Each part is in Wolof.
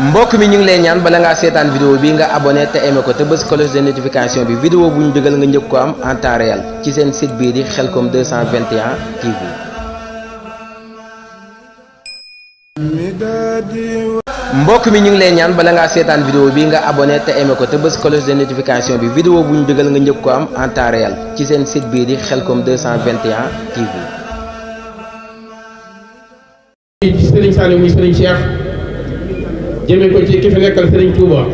mbokk mi ñu ngi lay ñaan bala ngaa seetaan vidéo bi nga abonné te aimé ko te bës cloche de notification bi vidéo bu ñu dugal nga njëkk ko am en temps réel ci seen site bii di Khelcom 221 TV. mbokk mi ñu ngi lay ñaan bala ngaa seetaan vidéo bi nga abonné te aimé ko te bës cloche de notification bi vidéo bu ñu dugal nga njëkk ko am en temps réel ci seen site bii di Khelcom 221 TV. Serigne Saliou muy Serigne Cheikh jëmee ko ci ki fi nekkal Serigne Touba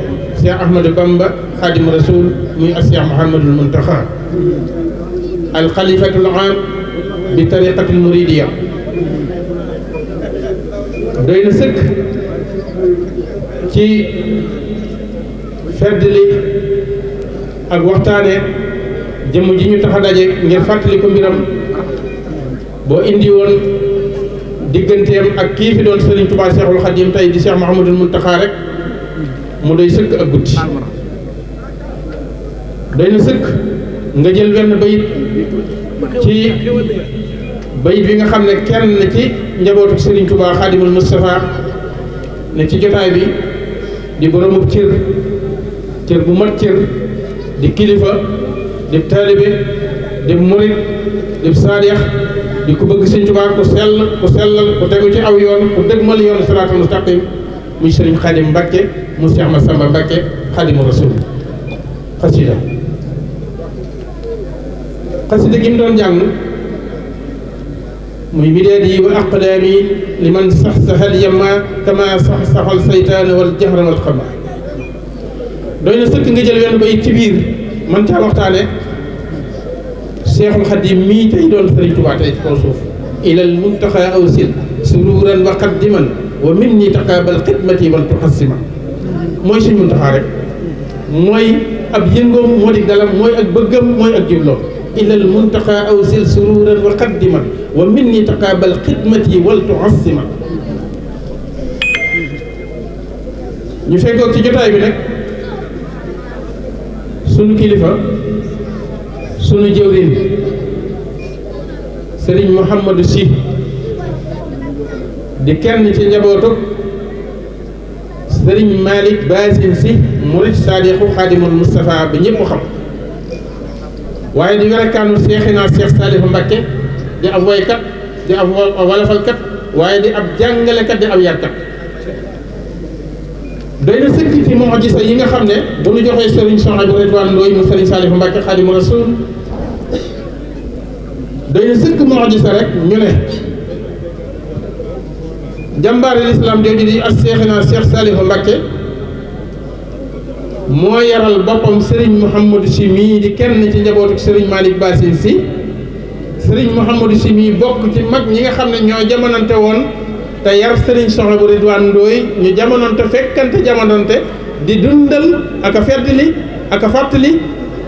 Cheikh Ahmadou Bamba Khadim Rasoul muy Cheikh Mouhamadul Mountakha al khalifatul aam bi tariqatil muridiya doy na sëkk ci feddli ak waxtaane jëmm ji ñu tax a daje ngir fàttali ko mbiram boo indi woon digganteem ak kii fi doon Serigne Touba Cheikhul Khadim tey di Cheikh Mouhamadul Mountakha rek mu doy sëkk ak guddi doy na sëkk nga jël benn bayit ci bayit bi nga xam ne kenn ci njabootu Serigne Touba Khadimul Moustapha ne ci jotaay bi di boromub cër bu mat cër di kilifa di taalibe di murit di saadix di ku bëgg Sëriñ Tuubaa ku sellal ku tegu ci aw yoon ku dëgmal yoon siraatal mustaqim muy Sëriñ Xaadim Mbàkke mu Seex Masamba Mbàkke Xaadimu Rasuul xasida gi mu doon jàng muy midaadi wa aqdaami li man saxsaxal yamma kama saxsaxal saytaana wal jahra wal xama doy na sëkk nga jël wenn bayit ci biir man caa waxtaane Seexul Xadim mii tey doon Sëriñ Tuubaa tey ci kaw suuf ilal muntaxa awsil sururan wa qaddiman wa minni taqabal xidmati wal tuxassima mooy suñ muntaxaa rek mooy ab yëngoom moo di dalam mooy ak bëggam mooy ak jubloom ilal muntaxa awsil sururan wa qaddiman wa minni taqabal xidmati wal tuxassima ñu fekkoog ci jotaay bi nag sunu kilifa sunu jëwriñ Serigne Mouhamadou Sy di kenn ci njabootu Serigne Malick Basin Sy murid saadixu Xaadimul Moustapha bi ñëpp xam waaye di werekaanu Seexina Seex Saalihu Mbàkke di ab woykat di ab walafalkat waaye di ab jàngalekat di ab yarkat doy na sëkk ci mu'jiza yi nga xam ne bu ñu joxee Serigne Souhaïbou Ridwane Ndoye mu Serigne Saalihu Mbàkke Xaadimu Rasuul doy na sëkk mu'jiza rek ñu ne jàmbaari lislaam jooju di as Seexina Seex Saalihu Mbàkke moo yaral boppam Serigne Mouhamadou Sy mii di kenn ci njabootu Serigne Malick Basin Sy Serigne Mouhamadou Sy mii bokk ci mag ñi nga xam ne ñoo jamonante woon te yar Serigne Souhaïbou Ridwane Ndoye ñu jamonante fekkante jamonante di dundal ak a feddali ak a fàttali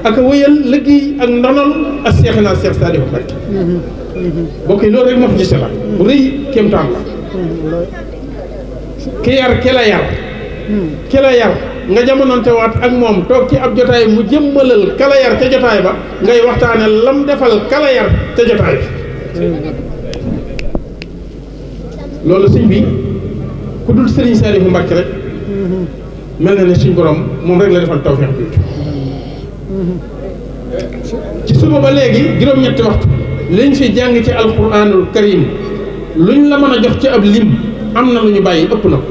ak a wëyal liggéey ak ndonol ak Seexina Seex Saalihu Mbàkke bokk yi loolu rek moo fi gis la bu rëy kéemtaan la ki yar ki la yar nga jamonante waat ak moom toog ci ab jotaay mu jëmmalal kala yar ca jotaay ba ngay waxtaane lam defal kala yar ca jotaay bi loolu sëñ bi ku dul Serigne Saalihu Mbàkke rek mel na ne suñ borom moom rek la defal tawfeex bi ci suba ba léegi juróom-ñetti waxtu liñ fi jàng ci alquranul karim luñ la mën a jox ci ab lim am na lu ñu bàyyi ëpp na ko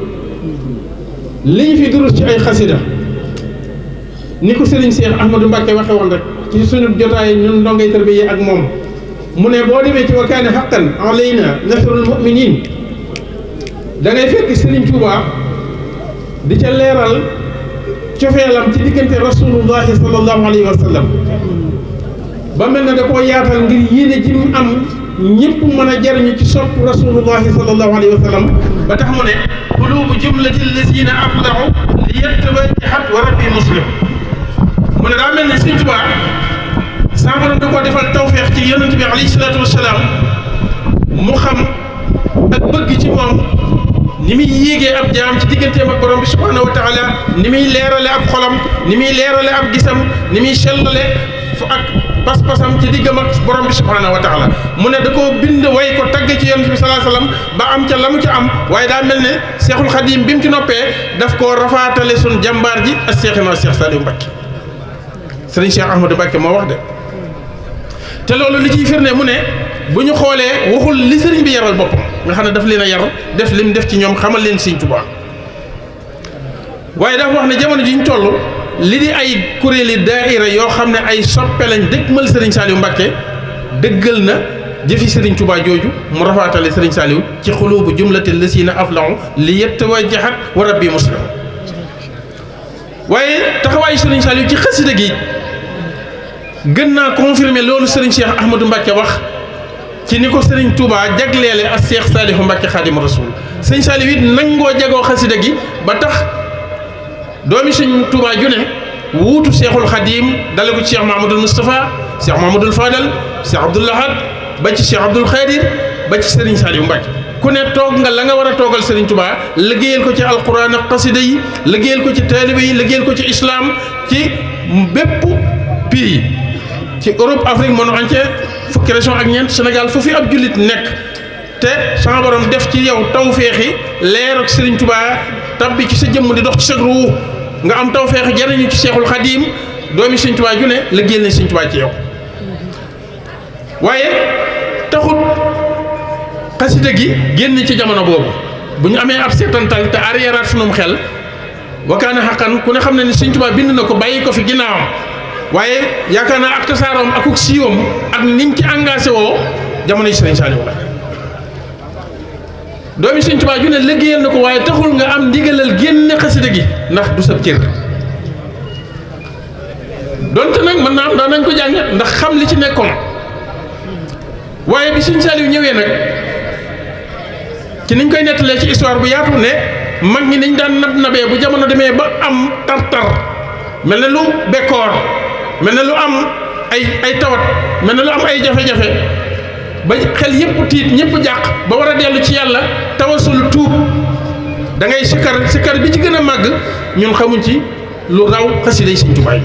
liñ fi durus ci ay xasida ni ko Serigne Cheikh Ahmadou Mbacke waxe woon rek ci suñu jotaay ñun ndongay tarbiya ak moom mu ne boo demee ci wa kaana haqqan alayna nasrul mu'minin da ngay fekk Serigne Touba di ca leeral cofeelam ci diggante rasulullahi sallallahu alayhi wa sallam ba mel na da koo yaatal ngir yéene ji mu am ñëpp mën a jariñu ci sopp rasulullahi sallallahu alayhi wa sallam ba tax mu ne qulubu jumlati allazina aflahu li yattabahat wa rabbi muslim mu ne daa mel ne Sëriñ Tuubaa sa borom da koo defal tawfeex ci yonent bi alayhi salaatu wasalaam mu xam ak bëgg ci moom ni muy yéegee ab jaam ci digganteem ak borom bi subhaanahu wa taala ni muy leerale ab xolam ni muy leerale ab gisam ni muy sellale fu ak pas-pasam ci diggam ak borom bi subhaanahu wa taala mu ne da koo bind way ko tagg ci yonent bi sallallahu alayhi wa sallam ba am ca la mu ca am waaye daa mel ne Seexul Xadim bi mu ci noppee daf koo rafaatale sun jàmbaar ji ak Seexina Cheikh Saliou Mbacké sëriñ Cheikh Ahmadou Mbacké moo wax de te loolu li ciy firnde mu ne bu ñu xoolee waxul li sëriñ bi yaral boppam nga xam ne daf leen a yar def lim def ci ñoom xamal leen Sëriñ Tuubaa waaye dafa wax ne jamono ji ñu toll li di ay kuréeli daaira yoo xam ne ay soppe lañ dëgmal sëriñ Saliou Mbacké dëggal na jëfi sëriñ Tuubaa jooju mu rafaatale sëriñ Saliou ci xulubu jumlati lasina aflahu li yettawajjahat wa rabbi muslim waaye taxawaayu sëriñ Saliou ci xasida gi gën naa confirmer loolu sëriñ Cheikh Ahmadou Mbacké wax ci ni ko sëriñ Touba jagleele ak Cheikh Saliou Mbacké Xaadimu Rasuul sëriñ Saliou it nangoo jagoo xasida gi ba tax doomi sëriñ Touba ju ne wuutu Cheikhul Xadim dale ko Cheikh Mahamadul Moustapha Cheikh Mahamadul Fadal Cheikh Abdoul Ahad ba ci Cheikh Abdoul Khadir ba ci sëriñ Saliou Mbacké ku ne toog nga la nga war a toogal sëriñ Touba liggéeyal ko ci alquran ak xasida yi liggéeyal ko ci taalibe yi liggéeyal ko ci islam ci bépp pays ci Europe Afrique monde entier fukki région ak ñeent Sénégal fu fi ab jullit nekk te sama borom def ci yow tawféexi leer ak Serigne Touba tabbi ci sa jëmm di dox ci sa ruu nga am tawféexi jariñu ci Seexul Xadim doomi Serigne Touba ju ne la génne Serigne Touba ci yow waaye taxut xasida gi génn ci jamono boobu bu ñu amee ab seetantal te arriéraat sunum xel wakaana xaqan ku ne xam ne ni Serigne Touba bind na ko bàyyi ko fi ginnaawam waaye yaakaar naa ak tasaaroom akuk siiwam ak niñ ci engagé woo jamono yi Sëriñ Saliou la doomi Sëriñ Tuubaa ju ne liggéeyal na ko waaye taxul nga am ndigalal génne xasida gi ndax du sab cër donte nag mën naa am daan nañ ko jàng ndax xam li ci nekkoon waaye bi Sëriñ Saliou ñëwee nag ci niñ koy nettalee ci histoire bu yaatu ne mag ñi niñ daan nabee bu jamono demee ba am tar-tar mel na lu bekkoor mel na lu am ay tawat mel na lu am ay jafe-jafe ba xel yëpp tiit ñëpp jàq ba war a dellu ci yàlla tawasul tuub da ngay sikkar bi ci gën a màgg ñun xamuñ ci lu raw xasida yi Sëriñ Tuubaa yi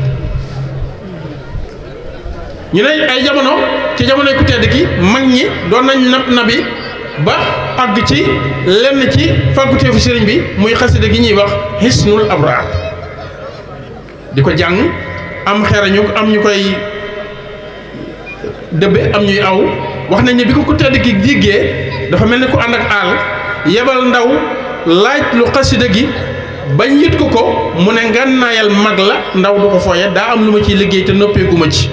ñu ne ay jamono ci jamonoy ku tedd gi mag ñi doon nañ nabi ba àgg ci lenn ci fàgguteefu sëriñ bi muy xasida gi ñuy wax Hisnul Abraar di ko jàng am xerañu am ñu koy dëbbe am ñuy aw wax nañ ne bi ko ku tedd gi déggee dafa mel ni ku ànd ak aal yebal ndaw laaj lu xasida gi bañ yit ko mu ne ngànnaayal mag la ndaw du ko fooye daa am lu ma ciy liggéey te noppeeguma ci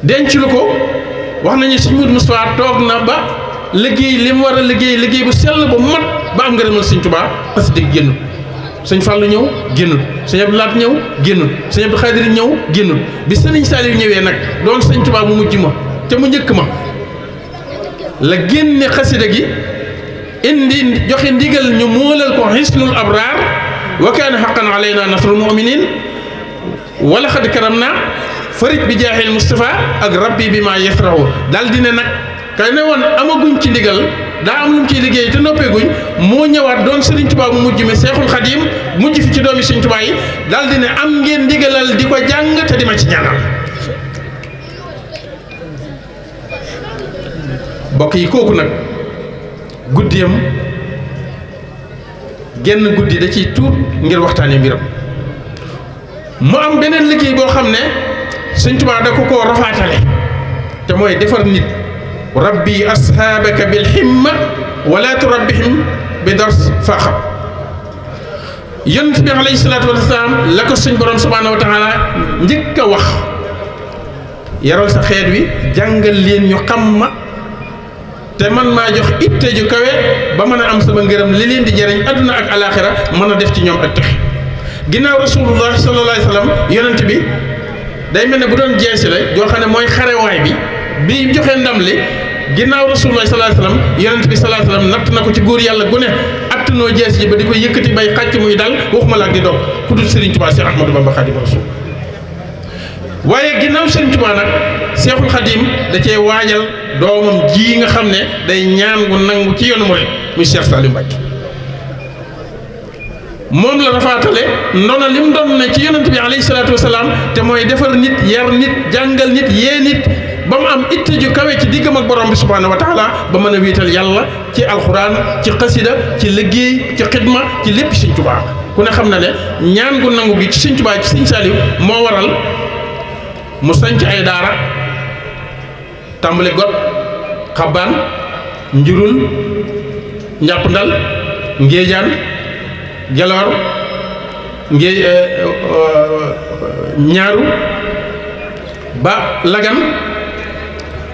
denc lu ko wax nañu Sëriñ Mudu Mustafaa toog na ba liggéey li mu war a liggéey bu sell bu mat ba am ngërëmal Sëriñ Tuubaa xasida gi génnul sëñ Fallu ñëw génnul sëñ Abdou Lahat ñëw génnul sëñ Abdou Khadir ñëw génnul bi sëriñ Saliou ñëwee nag doon sëñ Tuubaa mu mujj ma te mu njëkk ma la génne xasida gi indi joxe ndigal ñu moolal ko Hisnul Abraar wa kaana haqqan alaynaa nasrul mu'miniin wa laqad karamnaa farid bi jaahil Mustafa ak rabbi bi maa yasrahu daal di ne nag kay ne woon amaguñ ci ndigal daa am lu mu ciy liggéey te noppeeguñ moo ñëwaat doon Serigne Touba mu mujj mi Seexul Xadim mujj fi ci doomi Serigne Touba yi daal di ne am ngeen ndigalal di ko jàng te di ma ci ñaanal mbokk yi kooku nag guddiyam genn guddi da ciy tuut ngir waxtaane mbiram mu am beneen liggéey boo xam ne Serigne Touba da ko koo rafaatale te mooy defar nit rabbi ashaabaka bil himma wala turabbihim bi dars faaxam yonent bi alayhi salaatu wa salaam la ko suñ borom subhaanahu wa taala njëkk a wax yaral sa xeet wi jàngal leen ñu xam ma te man maa jox itte ju kawe ba mën a am sama ngërëm li leen di jëriñ adduna ak alaaxira mën a def ci ñoom ak texe ginnaaw rasulullah sallallahu alayhi wa sallam yonent bi day mel ne bu doon jeesi la joo xam ne mooy xarewaay bi joxe ndam li ginnaaw rasulullah sallallahu alayhi wa sallam yonent bi sallallahu alayhi wa sallam natt na ko ci góor yàlla gu ne attanoo jees ji ba di ko yëkkati bay xàcc muy dal waxuma la ak di dog ku dul Serigne Touba Cheikh Ahmadou Bamba Khadim Rasoul waaye ginnaaw Serigne Touba nag Cheikhul Khadim da cee waajal doomam ji nga xam ne day ñaan gu nangu ci yoonu murid muy Cheikh Saliou Mbacké moom la rafaatale ndono lim doon ne ci yonent bi alayhi salaatu wasalaam te mooy defar nit yar nit jàngal nit yee nit ba mu am itte ju kawe ci diggam ak borom bi subhaanahu wa taala ba mën a wéetal yàlla ci alxuraan ci xasida ci liggéey ci xidma ci lépp Sëñ Tuubaa ku ne xam na ne ñaan gu nangu gi ci Sëñ Tuubaa ci Sëñ Saaliw moo waral mu sanc ay daara tàmbali got xabbaan njurul njàpp ndal ngéejaan geloor ñaaru ba lagan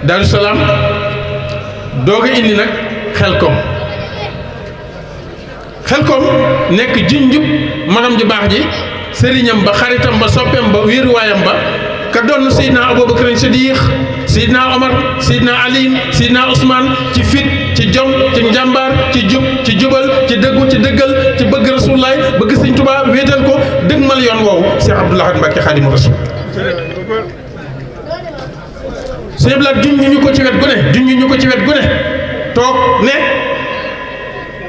Daaru Salaam doog a indi nag Xelkom nekk junjub magam ju baax ji sëriñam ba xaritam ba soppeem ba wéeruwaayam ba ka doon Seydina Abubakar Siddiq Seydina Omar Seydina Ali Seydina Ousmane ci fit ci jom ci njàmbaar ci jub ci jubal ci dëggu ci dëggal ci bëgg Rasulullaay bëgg Sëñ Tuubaa wéetal ko dëgmal yoon woowu Cheikh Abdoul Ahad Mbacké Xaadimu Rasuul Sëñ Abdou Lahad junñu ko ci wet gu ne toog ne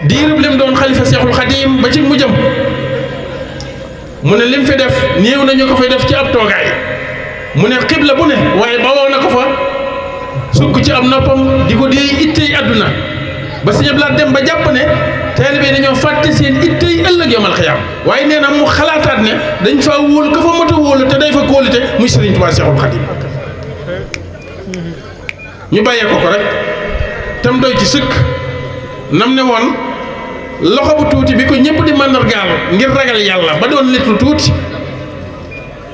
diirub lim doon xalifa Seexul Xadiim ba ci mujjam mu ne lim fi def néew nañu ko fay def ci ab toogaay mu ne xibla bu ne waaye bawoo na ko fa sukk ci am noppam di ko dee ittey àdduna ba Sëñ Abdou Lahad dem ba jàpp ne taalibe yi dañoo fàtte seen ittey ëllëg yawmal xiyaam waaye nee na mu xalaataat ne dañ faa wóolu ka fa mat a wóolu te day fa kóolute muy Sëriñ Tuubaa Seexul Xadiim ñu bàyyee ko rek tam doy ci sëkk nam ne woon loxo bu tuuti bi ko ñëpp di màndargaal ngir ragal yàlla ba doon léttu tuuti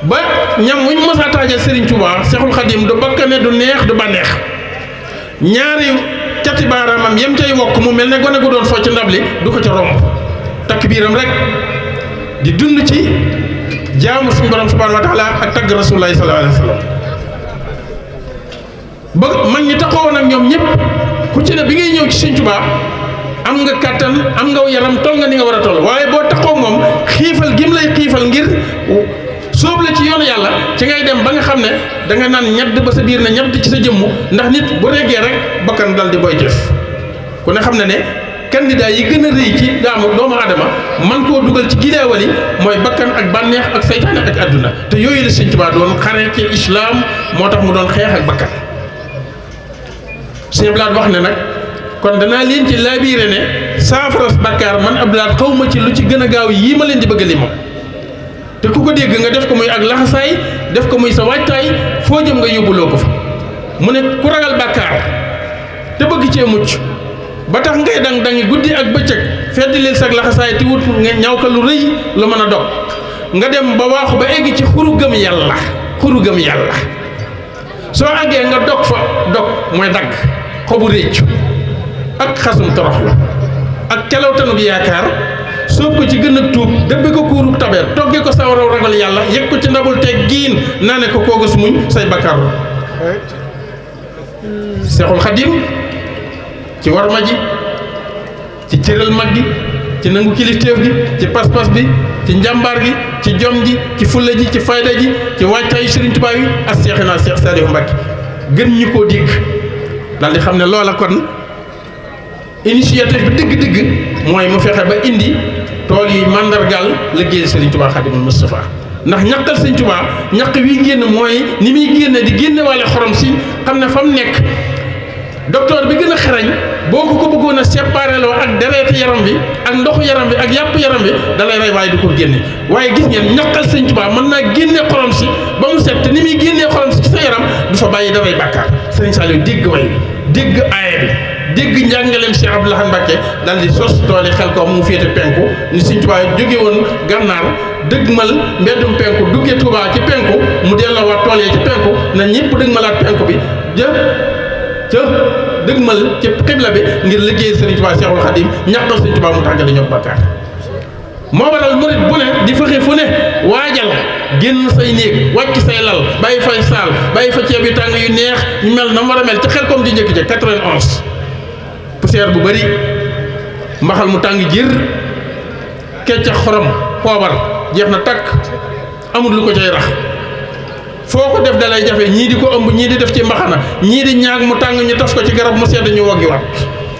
ba ñam wuñ mos a taajal Serigne Touba Seexul Xadim du bakkane du neex du bànneex ñaari cati baaraamam yem cay wokk mu mel ne gone gu doon focc ndab li du ko ca romb takk biiram rek di dund ci jaamu suñu borom subhaanahu wa taala ak tagg Rasulullaahi sallallaahu alayhi wa sallam ba mag ñi taxawoon ak ñoom ñëpp ku ci ne bi ngay ñëw ci Serigne Touba am nga kàttan am nga yaram toll nga ni nga war a toll waaye boo taxaw moom xiifal gim lay xiifal ngir sóob la ci yoonu yàlla ci ngay dem ba nga xam ne da nga naan ñedd ba sa biir ne ñedd ci sa jëmmu ndax nit bu reggee rek bakkan dal di boy jëf ku ne xam ne ne candidat yi gën a rëy ci doomu aadama man koo dugal ci gileewali mooy bakkan ak bànneex ak saytaane ak àdduna te yooyu la Sëñ Tuubaa doon xare ci islaam moo tax mu doon xeex ak bakkan Sëñ Abdou Lahad wax ne nag kon danaa leen ci laabiire ne saafaras bakkaar man Abdou Lahad xaw ma ci lu ci gën a gaaw yii ma leen di bëgg a limam te ku ko dégg nga def ko muy ak laxasaay def ko muy sa waajtaay foo jëm nga yóbbuloo ko fa mu ne ku ragal bàkkaar te bëgg cee mucc ba tax ngay dangi guddi ak bëccëg feddi leen sag laxasaay te wut nga ñaw ka lu rëy lu mën a dog nga dem ba waaxu ba egg ci xuru gëm yàlla soo àggee nga dog fa dog mooy dagg xobu réccu ak xasum torox la ak kelawtanug yaakaar soob ko ci gën a tuub dëbbe ko kuurub tabeer togge ko sawaraw ragal yàlla yëg ko ci ndabul teg giin naa ne ko koogus muñ say bakkaar Seexul Xadim ci warma ji ci cëral mag gi ci nangu kilifteef gi ci pas-pas bi ci njàmbaar gi ci jom ji ci fulla ji ci fayda ji ci waajtaayu Sëriñ Tuubaa yi ak Seexinaa Seex Saalihu Mbàkke gën ñu koo dikk daal di xam ne loola kon initiative bi dëgg-dëgg mooy mu fexe ba indi tool yi mandargal liggéey Sëriñ Tuubaa Xaadimul Mustafaa ndax ñaqal Sëriñ Tuubaa ñaq wi génn mooy ni muy génne di génne waale xorom si xam ne fa mu nekk docteur bi gën a xarañ boo ko bëggoon a séparé loo ak dereeti yaram bi ak ndoxu yaram bi ak yàpp yaram bi dalay rey waaye du ko génne waaye gis ngeen ñaqal Sëriñ Tuubaa mën naa génne xorom si ba mu set te ni muy génnee xorom si ci sa yaram du fa bàyyi daray bàkkaar Sëriñ Saaliw dégg way dégg aaya bi dégg njàngaleem Cheikh Abdoul Ahad Mbacké daal di sos tooli Xelkom mu féete penku ni Sëriñ Tuubaa jóge woon gànnaar dëgmal mbeddum penku duggee Tuubaa ci penku mu delloowaat tool yi ci penku na ñëpp dëgmalaat penku bi ca dëgmal ci xibla bi ngir liggéey Sëriñ Tuubaa Seexul Xadiim ñàkkal Sëriñ Tuubaa mu tàggale ñoom bakkaar moo waral murit bu ne di fexe fu ne waajal génn say néeg wàcc say lal bàyyi fay saal bàyyi fa ceeb yu tàng yu neex ñu mel na war a mel ci Xelkom di njëkk ca 91 poussière bu bari mbaxal mu tàng jër keccax xorom poobar jeex na takk amul lu ko cay rax foo ko def dalay jafe ñii di ko ëmb ñii di def ci mbaxana ñii di ñaag mu tàng ñu tas ko ci garab mu sedd ñu woggi waat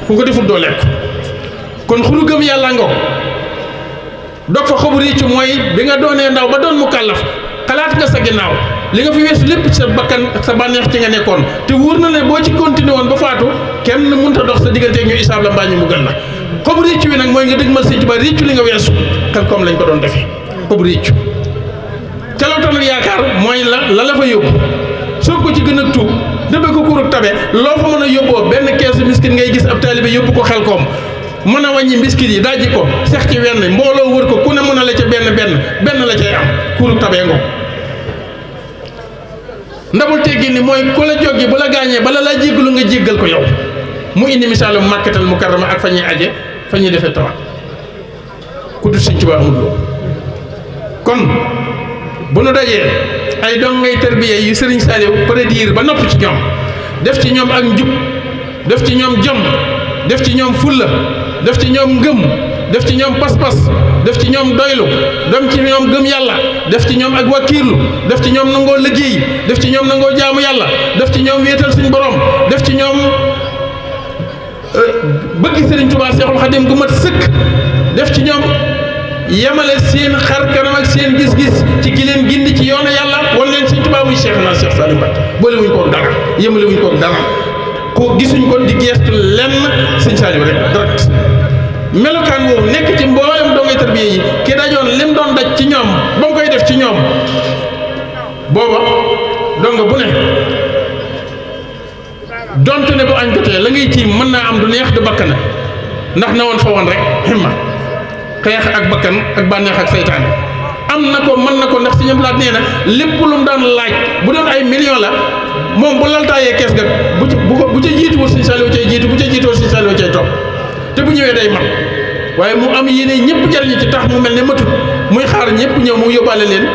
ku ko defut doo lekk kon xulu gëm yàlla ngo dog fa xobu réccu mooy bi nga doonee ndaw ba doon mu kàllaf xalaat nga sa ginnaaw li nga fi weesu lépp ci sa bakkan ak sa bànneex ci nga nekkoon te wóor na ne boo ci continué woon ba faatu kenn mënut a dox sa diggante ak ñu isaab la mbaa ñu muggal la xobu réccu bi nag mooy nga dëgmal Sëñ Tuubaa réccu li nga weesu xel comme lañ ko doon defee xobu réccu ca la nag yaakaar mooy la fa yóbbu soo ko ci gën a tuub dëbbe ko kuurug tabe loo fa mën a yóbboo benn keesu miskin ngay gis ab taalibe yóbbu ko xel koom mën a wàññi mbiskit yi dajji ko sex ci wenn mbooloo wër ko ku ne mën a la ca benn la cay am kuurug tabee ngo ndamul teggi ni mooy ku la joggi bu la gaañee bala laa jéggalu nga jéggal ko yow mu indi misaalu Makkatal Mukarrama ak fa ñuy aje fa ñuy defee tawaat ku dul Sëñ Tuubaa amul loolu kon bu nu dajee ay dongay tarbiya yu Sëriñ Saaliw prédire ba nopp ci ñoom def ci ñoom ak njub def ci ñoom jom def ci ñoom fulla def ci ñoom ngëm def ci ñoom pas-pas def ci ñoom doylu dem ci ñoom gëm yàlla def ci ñoom ak wakiirlu def ci ñoom nangoo liggéey def ci ñoom nangoo jaamu yàlla def ci ñoom wéetal suñ borom def ci ñoom bëgg Sëriñ Tuubaa Seexul Xadiim gu mat sëkk def ci ñoom yemale seen xar kanam ak seen gis-gis ci ki leen gindi ci yoonu yàlla wan leen Sëriñ Tuubaa muy Cheikh na Cheikh Saliou Mbacké boole wuñ koog dara yemale wuñ koog dara ko gisuñ ko di geestu lenn Sëriñ Saliou rek direct melokaan woowu nekk ci mboolem dongay tarbiya yi ki dajoon lim doon daj ci ñoom ba mu koy def ci ñoom booba donga bu ne donte ne bu añ jotee la ngay tiim mën naa am du neex du bakkan ndax na woon fa woon rek himma xeex ak bakkan ak bànneex ak saytaane am na ko mën na ko ndax si ñoom laat nee na lépp lu mu daan laaj bu doon ay million la moom bu laltaayee kees ga bu ca jiituwul Sëñ Saliou cay jiitu bu ca jiituwul Sëñ Saliou cay topp te bu ñëwee day mat waaye mu am yéene ñëpp jariñu ci tax mu mel ne matut muy xaar ñëpp ñëw mu yóbbaale leen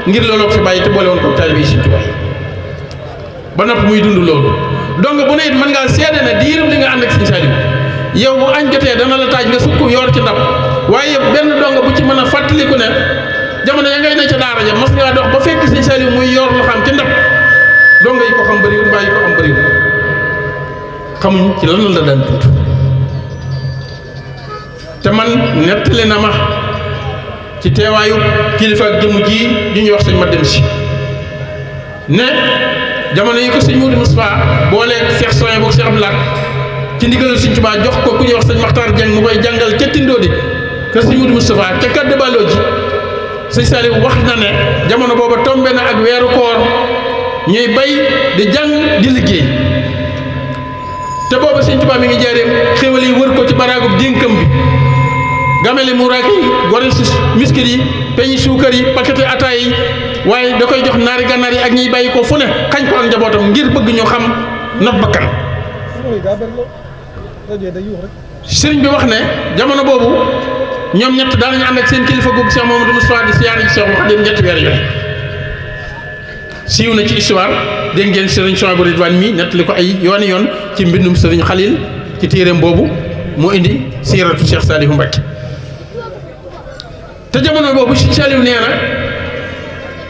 ngir looloo fi bàyyi te boole woon ko taalibe yi Sëñ Tuubaa ba nopp muy dund loolu donc bu ne it mën ngaa seede ne diiram li nga ànd ak Sëñ Saliou yow bu añ jotee dana la taaj nga sukk yor ci ndab waaye benn donga bu ci mën a fàttaliku ne jamono ya ngay ne ca daara ja mas ngaa dox ba fekk Sëñ Saliou muy yor lu xam ci ndab donga yi ko xam bëriwul mbaa yi ko xam bëriwul xamuñ ci lan la daan dund te man nettali na ma ci teewaayu kilifa ak jëmm ji ju ñuy wax sëñ ma dem si ne jamono yi ko sëñ Moudou Moustapha booleeg Cheikh Soye boog Cheikh Abdou Lahad ci ndigalul Sëñ Tuubaa jox ko ku ñuy wax sëñ Maxtaar Jeng mu koy jàngal ca Tindóodi kër sëñ Moudou Moustapha ca kaddu baloo ji sëñ Saliou wax na ne jamono booba tombe na ak weeru koor ñuy bay di jàng di liggéey te booba Sëñ Tuubaa mi ngi jaareem xéwal yi wër ko ci baraagub dénkam bi gameli mu raak yi goril si miskit yi peñi suukar yi paquete ataay yi waaye da koy jox naari gànnaar yi ak ñiy bàyyi ko fu ne xañ ko ak njabootam ngir bëgg ñu xam not bakkan sëriñ bi wax ne jamono boobu ñoom ñett daanañu ànd ak seen kilifa googu Cheikh Mamadou Moustapha di siyaare ci Cheikhul Khadim ñetti weer yooyu siiw na ci histoire dégg ngeen sëriñ Souhaïbou Ridwane mi nettali ko ay yooni yoon ci mbindum sëriñ Khalil ci téeréem boobu mu indi siiratu Cheikh Saliou Mbacké te jamono boobu Sëñ Saliou nee na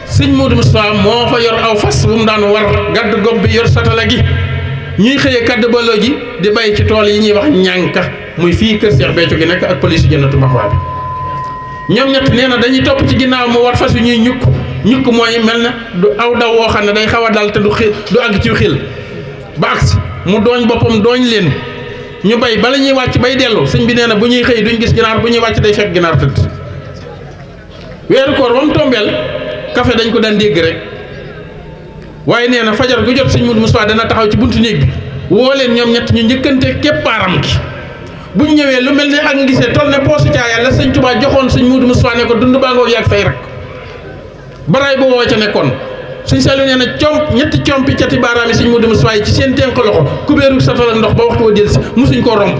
sëñ Modou Moustapha moo fa yor aw fas bu mu daan war gàdd gob bi yor satala gi ñuy xëyee kàdd baloo ji di bay ci tool yi ñuy wax ñànka muy fii kër Cheikh Béthio gi nekk ak police Jannatu Mahwa bi ñoom ñett nee na dañuy topp ci ginnaaw mu war fas yu ñuy ñukk mooy mel na du aw daw woo xam ne day xaw a dal te du àgg ci xil ba agsi mu dooñ boppam dooñ leen ñu bay bala ñuy wàcc bay dellu sëñ bi nee na bu ñuy xëy duñ gis ginaar bu ñuy wàcc day fekk ginaar tëdd weeru koor ba mu tombeel café dañ ko daan dégg rek waaye nee na fajar gu jot sëñ Moudou Moustapha dana taxaw ci buntu néeg bi woo leen ñoom ñett ñu njëkkante keppaaram gi bu ñu ñëwee lu mel ne ak ngisee toll ne poosu caaya la sëñ Tuubaa joxoon sëñ Moudou Moustapha ne ko dund baa ngoog yàgg fay rek baraay boobu woo ca nekkoon sëñ Saliou nee na ñetti compi cati baaraam yi sëñ Moudou Moustapha yi ci seen tenk loxo kubéeru satal ak ndox ba waxtu wa dellusi musuñ koo romb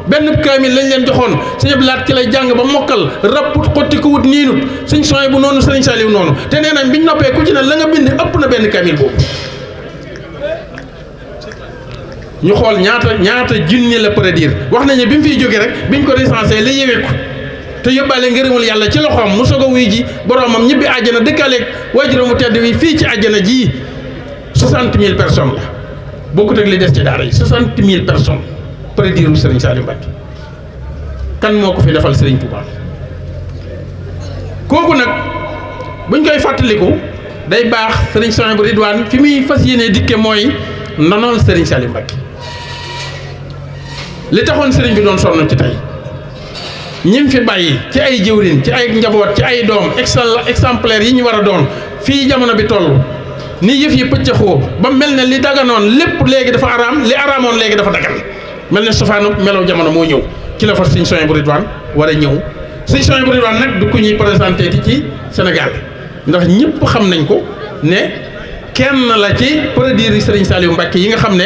benn kaamil lañ leen joxoon sëñ Abdou Lahad ci lay jàng ba mokkal rapput xotti ko wut niinut sëñ Souhaïbou noonu sëñ Saliou noonu te nee nañ biñ noppee ku ci ne la nga bind ëpp na benn kaamil boobu ñu xool ñaata junni la prédire wax nañu bi mu fiy jógee rek biñ ko recensé la yéweeku te yóbbaale ngërëmul yàlla ci loxoom mu soog a wuy ji boroomam ñibbi àjjana dëkkaaleeg waajuram mu tedd wi fii ci àjjana ji 60 000 personnes la bokkut ak li des ci daara yi 60 000 personnes prédire wu Serigne Saliou Mbacké kan moo ko fi defal Serigne Touba kooku nag buñ koy fàttaliku day baax sëriñ Souhaïbou Ridwane fi muy fas yéenee dikke mooy nanool sëriñ Saliou Mbacké li taxoon sëriñ bi doon sonn ci tey ñim fi bàyyi ci ay jëwrin ci ay njaboot ci ay doom exemplaire yi ñu war a doon fii jamono bi toll ni yëf yi pëccëxoo ba mel ne li daganoon lépp léegi dafa araam li araamoon léegi dafa dagan mel ne sofaanu melow jamono moo ñëw ci la fa sëriñ Souhaïbou Ridwane war a ñëw sëriñ Souhaïbou Ridwane nag du ko ñuy présenté ci Sénégal ndax ñëpp xam nañ ko ne kenn la ci produire sëriñ Saliou Mbacké yi nga xam ne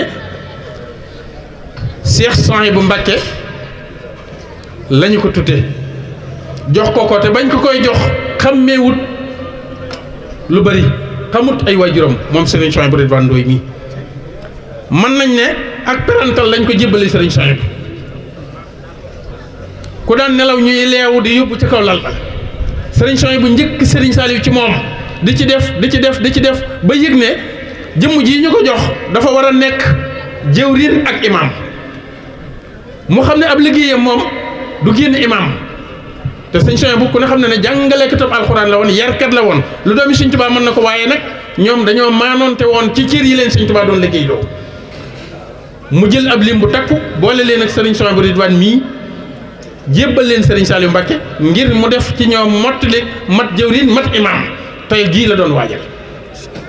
Cheikh Souhaïbou Mbacké lañu ko tuddee jox ko te bañ ko koy jox xàmmeewut lu bari xamut ay waajuram moom sëriñ Souhaïbou Ridwane Ndoye mii mën nañ ne ak parental lañ ko jébbale sëriñ Souhaïbou ku daan nelaw ñuy leewu di yóbbu ci kaw lal ba sëriñ Souhaïbou njëkk sëriñ Saliou ci moom di ci def ba yëg ne jëmm ji ñu ko jox dafa war a nekk jëwriñ ak imam mu xam ne ab liggéeyam moom du génn imam te sëriñ Souhaïbou ku ne xam ne ne jàngaleekatab alxuraan la woon yarkat la woon lu doomi sëriñ Tuubaa mën na ko waaye nag ñoom dañoo maanoonte woon ci cër yi leen sëriñ Tuubaa doon liggéey loo mu jël ab lim bu takku boole leen ak sëriñ Souhaïbou Ridwane mii jébbal leen sëriñ Saliou Mbacké ngir mu def ci ñoom mottali mat jëwriñ mat imam tey jii la doon waajal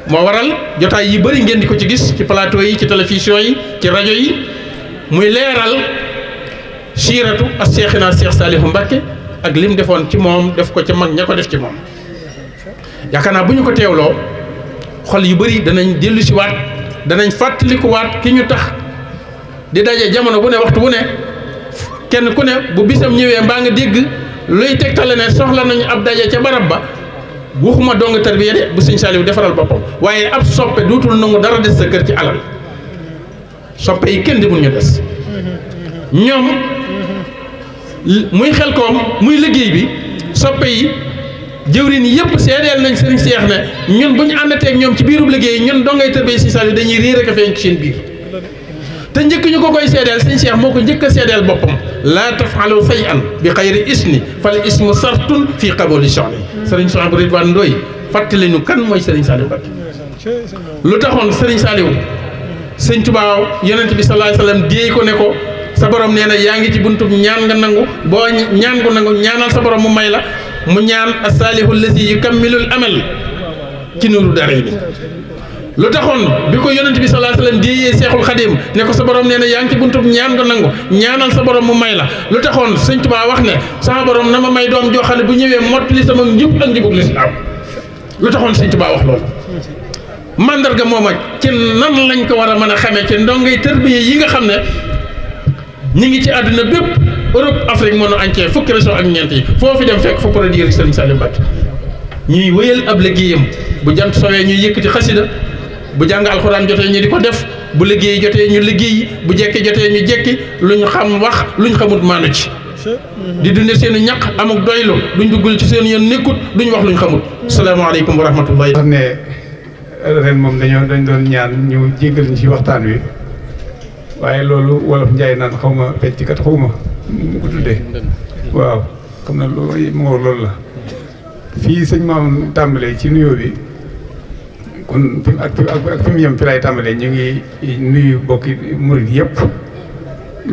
moo waral jotaay yi bëri ngeen di ko ci gis ci plateau yi ci télévision yi ci rajo yi muy leeral siiratu ak Seexina Cheikh Saliou Mbacké ak lim defoon ci moom def ko ca mag ña ko def ci moom yaakaar naa bu ñu ko teewloo xol yu bëri danañ dellu si waat danañ fàttalikuwaat ki ñu tax di daje jamono bu ne waxtu bu ne kenn ku ne bu bisam ñëwee mbaa nga dégg luy tegtale ne soxla nañu ab daje ca barab ba waxuma dong tarbiya de bu sëñ Saliou defaral boppam waaye ab soppe duutul nangu dara des sa kër ci alal soppe yi kenn demul ñu des ñoom muy Xelkom muy liggéey bi soppe yi jëwriñ yëpp seedeel nañ sëriñ Seex ne ñun bu ñu àndateeg ñoom ci biirub liggéey ñun dongay tarbiya sëñ Saliou dañuy riir ak a feeñ ci seen biir te njëkk ñu ko koy seedeel sëñ Seex moo ko njëkk a seedeel boppam laa tafalu shay'an bi xayri isni fal ismu sartun fii qabuli sha'ni sëriñ Souhaïbou Ridwane Ndoye fàttali ñu kan mooy sëriñ Saliou Mbacké lu taxoon sëriñ Saliou sëñ Tuubaa yonent bi sallallahu alayhi wasallam déey ko ne ko sa borom nee na yaa ngi ci buntub ñaan nga nangu boo ñaan gu nangu ñaanal sa borom mu may la mu ñaan as-saalihu allazi yukammilul amal ci Nuuru Daarayni lu taxoon bi ko yonent bi sallallahu alayhi wasallam déeyee Seexul Xadim ne ko sa borom nee na yaa ngi ci buntub ñaan nga nangu ñaanal sa borom mu may la lu taxoon sëñ Tuubaa wax ne sama borom na ma may doom joo xam ne bu ñëwee mottali sama njub ak njubug lislaam lu taxoon sëñ Tuubaa wax loolu mandarga mooma ci nan lañ ko war a mën a xamee ci ndongay tërbiye yi nga xam ne ñi ngi ci àdduna bépp Europe Afrique monde entier fukki région ak ñeent yi foofu dem fekk fa produire sëriñ Saliou Mbacké ñuy wéyal ab liggéeyam bu jant sowee ñuy yëkkati xasida bu jàng alxuraan jotee ñu di ko def bu liggéey jotee ñu liggéey bu jekki jotee ñu jekki lu ñu xam wax lu ñu xamut maanu ci di dunde seenu ñaq amuk doylu duñ duggul ci seen yoon nekkut duñ wax lu ñu xamut salaamaaleykum wa rahmatullahi. wax ne ren moom dañ doon ñaan ñu jéggal ñu ci waxtaan wi waaye loolu wolof njaay naan xaw ma fecckat xaw ma mu ko tuddee waaw xam na loolu la fii sëñ maam tàmbalee ci nuyoo bi kon fi mu yem fi lay tàmbalee ñu ngi nuyu bokki murid yëpp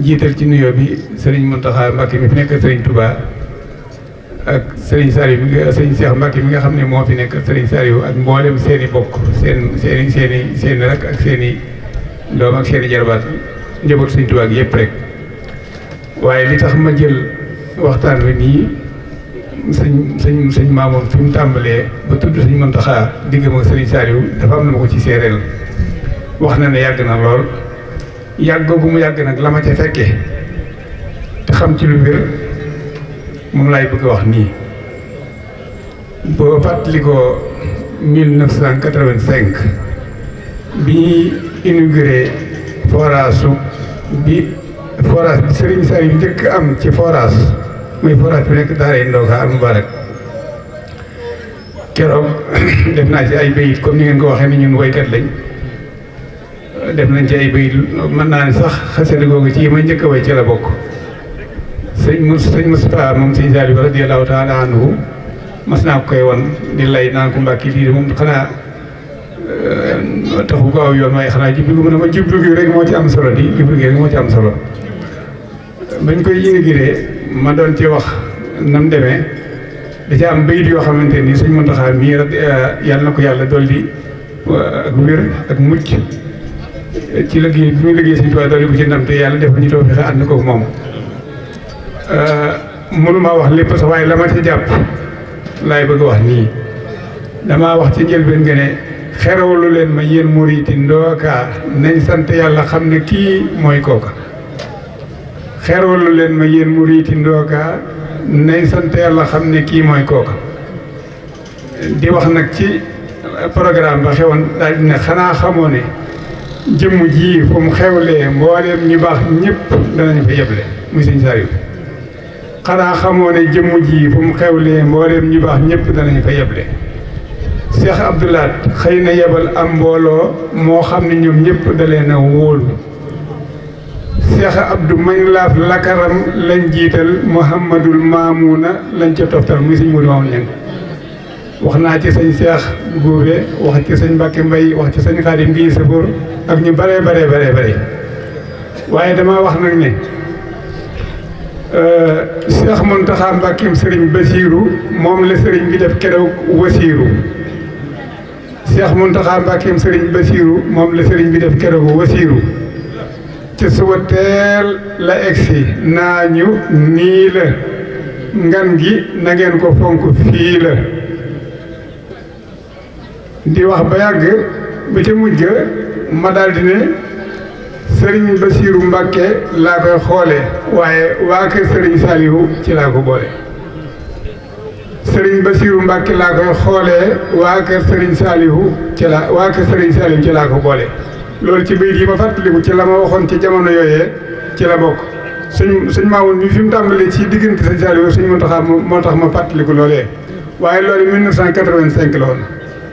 jiital ci nuyoo bi sëriñ Mountakha Mbacké mi fi nekk sëriñ Touba ak sëriñ Saliou sëriñ Cheikh Mbacké mi nga xam ne moo fi nekk sëriñ Saliou ak mboolem seen i bokk seen rek ak seen i doom ak seen i jarbaat njaboot sëriñ Touba gi yëpp rek waaye li tax ma jël waxtaan wi nii sëñ Maamoon fi mu tàmbalee ba tudd sëñ Mountakha diggam ak sëriñ Saliou dafa am na ma ko ci séeréel wax na ne yàgg na lool yàgg googu mu yàgg nag la ma ca fekkee te xam ci lu wér moom laay bëgg a wax nii boo fàttalikoo 1985 bi ñuy inauguré forage bi Serigne Saliou njëkk am ci forage muy forage bi nekk Daara Ndoka al Mubarak keroog def naa ci ay bayit comme ni ngeen ko waxee ni ñun woykat lañ def nañ ci ay bayit mën naa ne sax xasida googu ci ma njëkk a way ci la bokk sëñ Moustapha moom sëñ Saliou radiyallahu taala anhu mas naa ko koy won di lay naan ko Mbàkke lii de moom xanaa taxu ko aw yoon waaye xanaa jublu mu ne ma jublu gi rek moo ci am solo di jublu gi rek moo ci am solo bañ koy inauguré ma doon ci wax nam demee da ci am bayit yoo xamante ni Sëñ Muntaxa mii yàlla na ko yàlla dolli ak wér ak mucc ci liggéey bi muy liggéey Sëñ Tuubaa dolli ko ci ndam te yàlla def ñu toog fexe ànd ko moom mënuma wax lépp sax waaye la ma ci jàpp laay bëgg wax nii damaa wax ci njëlbeen nga ne xerawlu leen ma yéen murit yi ndooka nañ sant yàlla xam ne kii mooy kooka xerawlu leen ma yéen murit yi ndooka nañ sant yàlla xam ne kii mooy kooka di wax nag ci programme ba xewoon daal di ne xanaa xamoo ne jëmm ji fu mu xewlee mbooleem ñu baax ñëpp danañ fa yeble muy Sëñ Saliou xanaa xamoo ne jëmm ji fu mu xewlee mbooleem ñu baax ñëpp danañ fa yeble Cheikh Abdoulaat xëy na yebal am mbooloo moo xam ne ñoom ñëpp da leen a wóolu Cheikh Abdou mañ laaf lakaram lañ jiital Mouhamadul Mamouna lañ ca toftal muy Sëñ Modou Mamoune leen wax naa ci sëñ Cheikh Goubé wax ci sëñ Mbacke Mbaye wax ci sëñ Khadim Guèye Safour ak ñu bare waaye dama wax nag ne Cheikh Mountakha Mbackeem Serigne Bassirou moom la Serigne bi def keroog wasiiru Cheikh Mountakha Mbackeem Serigne Bassirou moom la Serigne bi def keroog wasiiru ci suba teel la egsi naa ñu nii la ngan gi na ngeen ko fonk fii la di wax ba yàgg ba ca mujj ga ma daal di ne Serigne Bassirou Mbacke laa koy xoole waaye waa kër Serigne Saliou ci laa ko boole Serigne Bassirou Mbacke laa koy xoolee waa kër Serigne Saliou ci laa ko boole loolu ci bayit yi ma fàttaliku ci la ma waxoon ci jamono yooyee ci la bokk sëñ Mamoune mi fi mu tàmbalee ci diggante Sëñ Saliou Sëñ Mountakha moo tax ma fàttaliku loolee waaye loolu 1985 la woon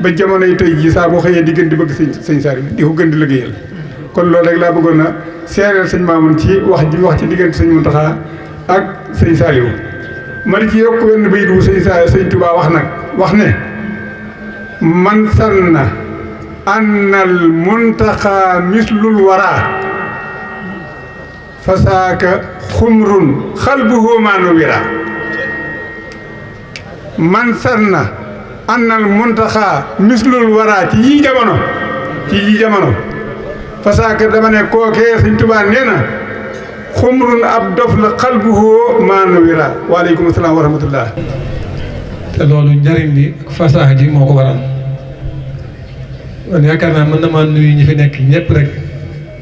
ba jamono yi tey jii saa boo xëyee di gën di bëgg Sëñ Saliou di ko gën di liggéeyal kon loolu rek laa bëggoon a seereel sëñ Mamoune ci wax ji wax ci diggante Sëñ Mountakha ak Sëñ Saliou ma di ci yokk wenn bayit wu Sëñ Touba wax nag wax ne man sanna annal muntaxa mislul wara fasaaka xumrun xalbuhu maanu wira man sanna annal muntaxa mislul wara ci yii jamono fasaaka dama ne kookee Sëñ Tuubaa nee na xumrun ab dof la xalbuhu maanu wira waaleykum salaam wa rahmatullah te loolu njëriñ li ak fasaxa ji moo ko waral man yaakaar naa mën na maa nuyu ñi fi nekk ñëpp rek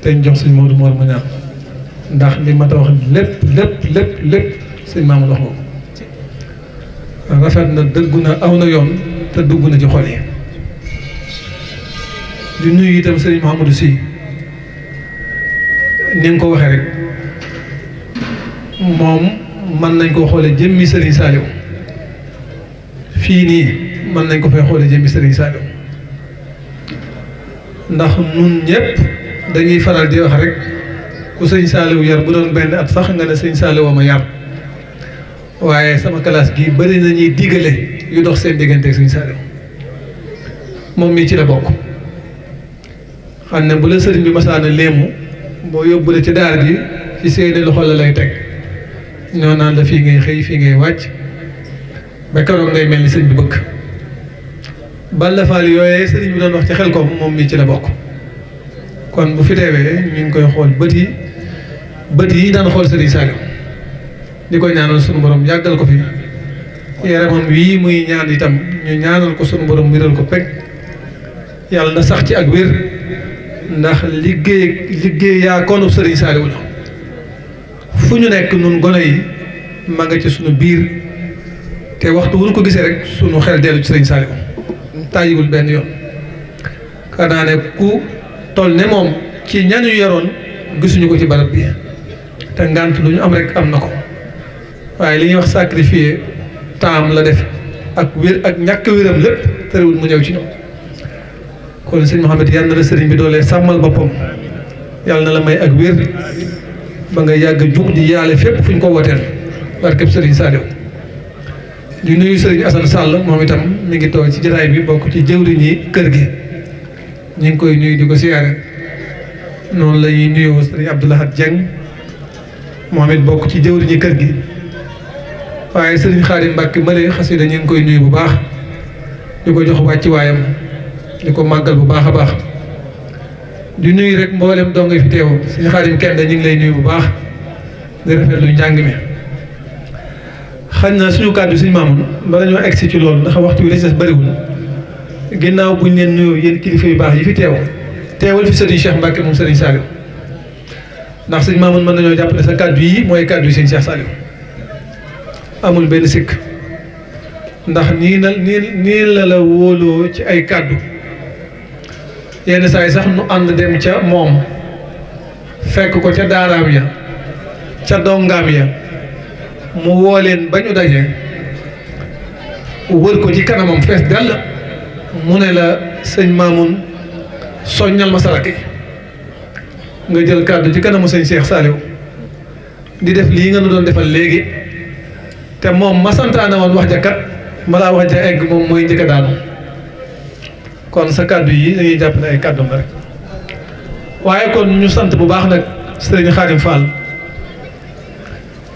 te ñu jox Sëñ Modou Mor mu ñaan ndax li ma ta wax lépp Sëñ Mamoune wax nga ko rafet na dëggu na aw na yoon te dugg na ci xol yi di nuyu itam Sëriñ Mouhamadou Sy ni nga ko waxee rek moom mën nañ koo xoolee jëmmi Sëriñ Saliou fii nii mën nañ ko fay xoolee jëmmi Sëriñ Saliou ndax nun ñëpp dañuy faral di wax rek ku Sëñ Saliou yar bu doon benn at sax nga ne Sëñ Saliou ma yar waaye sama classe gi bëri na ñuy digale yu dox seen diggante ak Sëñ Saliou moom mii ci la bokk xam ne bu la sëriñ bi masaana léemu boo yóbbule ci daar ji ci seeni loxo la lay teg ñoo naan la fii ngay xëy fii ngay wàcc ba keroog ngay mel ni sëñ bi bëgg Balla Fall yooyee sëriñ bi doon wax ci xel ko moom mii ci la bokk kon bu fi teewee ñu ngi koy xool bët yi daan xool Sëriñ Saliou di ko ñaanal sunu borom yàggal ko fi yaramam wii muy ñaan itam ñu ñaanal ko sunu borom wéral ko pegg yàlla na sax ci ak wér ndax liggéey yaa koonu Sëriñ Saliou la fu ñu nekk nun gone yi ma nga ci sunu biir te waxtu wuñ ko gisee rek sunu xel dellu ci Sëriñ Saliou tàyyiwul benn yoon xanaa ne ku toll ne moom ci ñañu yaroon gisuñu ko ci barab bi te ngant lu ñu am rek am na ko waaye li ñuy wax sacrifier temps la def ak wér ak ñàkk wéram lépp terewul mu ñëw ci ñoom kon sëñ Mouhamed yal na la sëriñ bi doolee sàmmal boppam yàlla na la may ak wér ba nga yàgg jug di yaale fépp fu ñu ko wooteel barkeb Sëriñ Saliou di nuyu Sëriñ Assane Sall moom itam mi ngi toog ci jataay bi bokk ci jëwriñ yi kër gi ñu ngi koy nuyu di ko siyaare noonu la ñuy nuyoo sëriñ Abdou Lahad Dieng moom it bokk ci jëwriñu kër gi waaye sëriñ Xaadim Mbàkke Male xasida ñu ngi koy nuyu bu baax di ko jox wàcci waayam di ko màggal bu baax a baax di nuyu rek mboolem doo nga fi teew sëriñ Xaadim kenn ñu ngi lay nuyu bu baax di rafetlu njàng mi xañ na suñu kàddu suñu maamoon bala ñoo egsi ci loolu ndax waxtu bi la ci des bëriwul ginnaaw buñ leen nuyoo yéen kilifa yu baax yi fi teewal fi sëriñ Cheikh Mbacke moom sëriñ Saliou ndax suñu maamoon mën nañoo jàpp ne sa kàddu yi mooy kàddu yi sëriñ Cheikh Saliou amul benn sikk ndax nii la wóoloo ci ay kàddu yenn saa yi sax nu ànd dem ca moom fekk ko ca daaraam ya ca dongaam ya mu woo leen ba ñu daje wër ko ci kanamam fees dell mu ne la sëñ Mamoun soññal ma sarak yi nga jël kàddu ci kanamu sëñ Cheikh Saliou di def lii nga nu doon defal léegi te moom ma santaane woon wax ja kat balaa wax ja egg moom mooy njëkk a daanu kon sa kàddu yi dañuy jàpp ne ay kàddum la rek waaye kon ñu sant bu baax nag sëriñ Xaadim Fall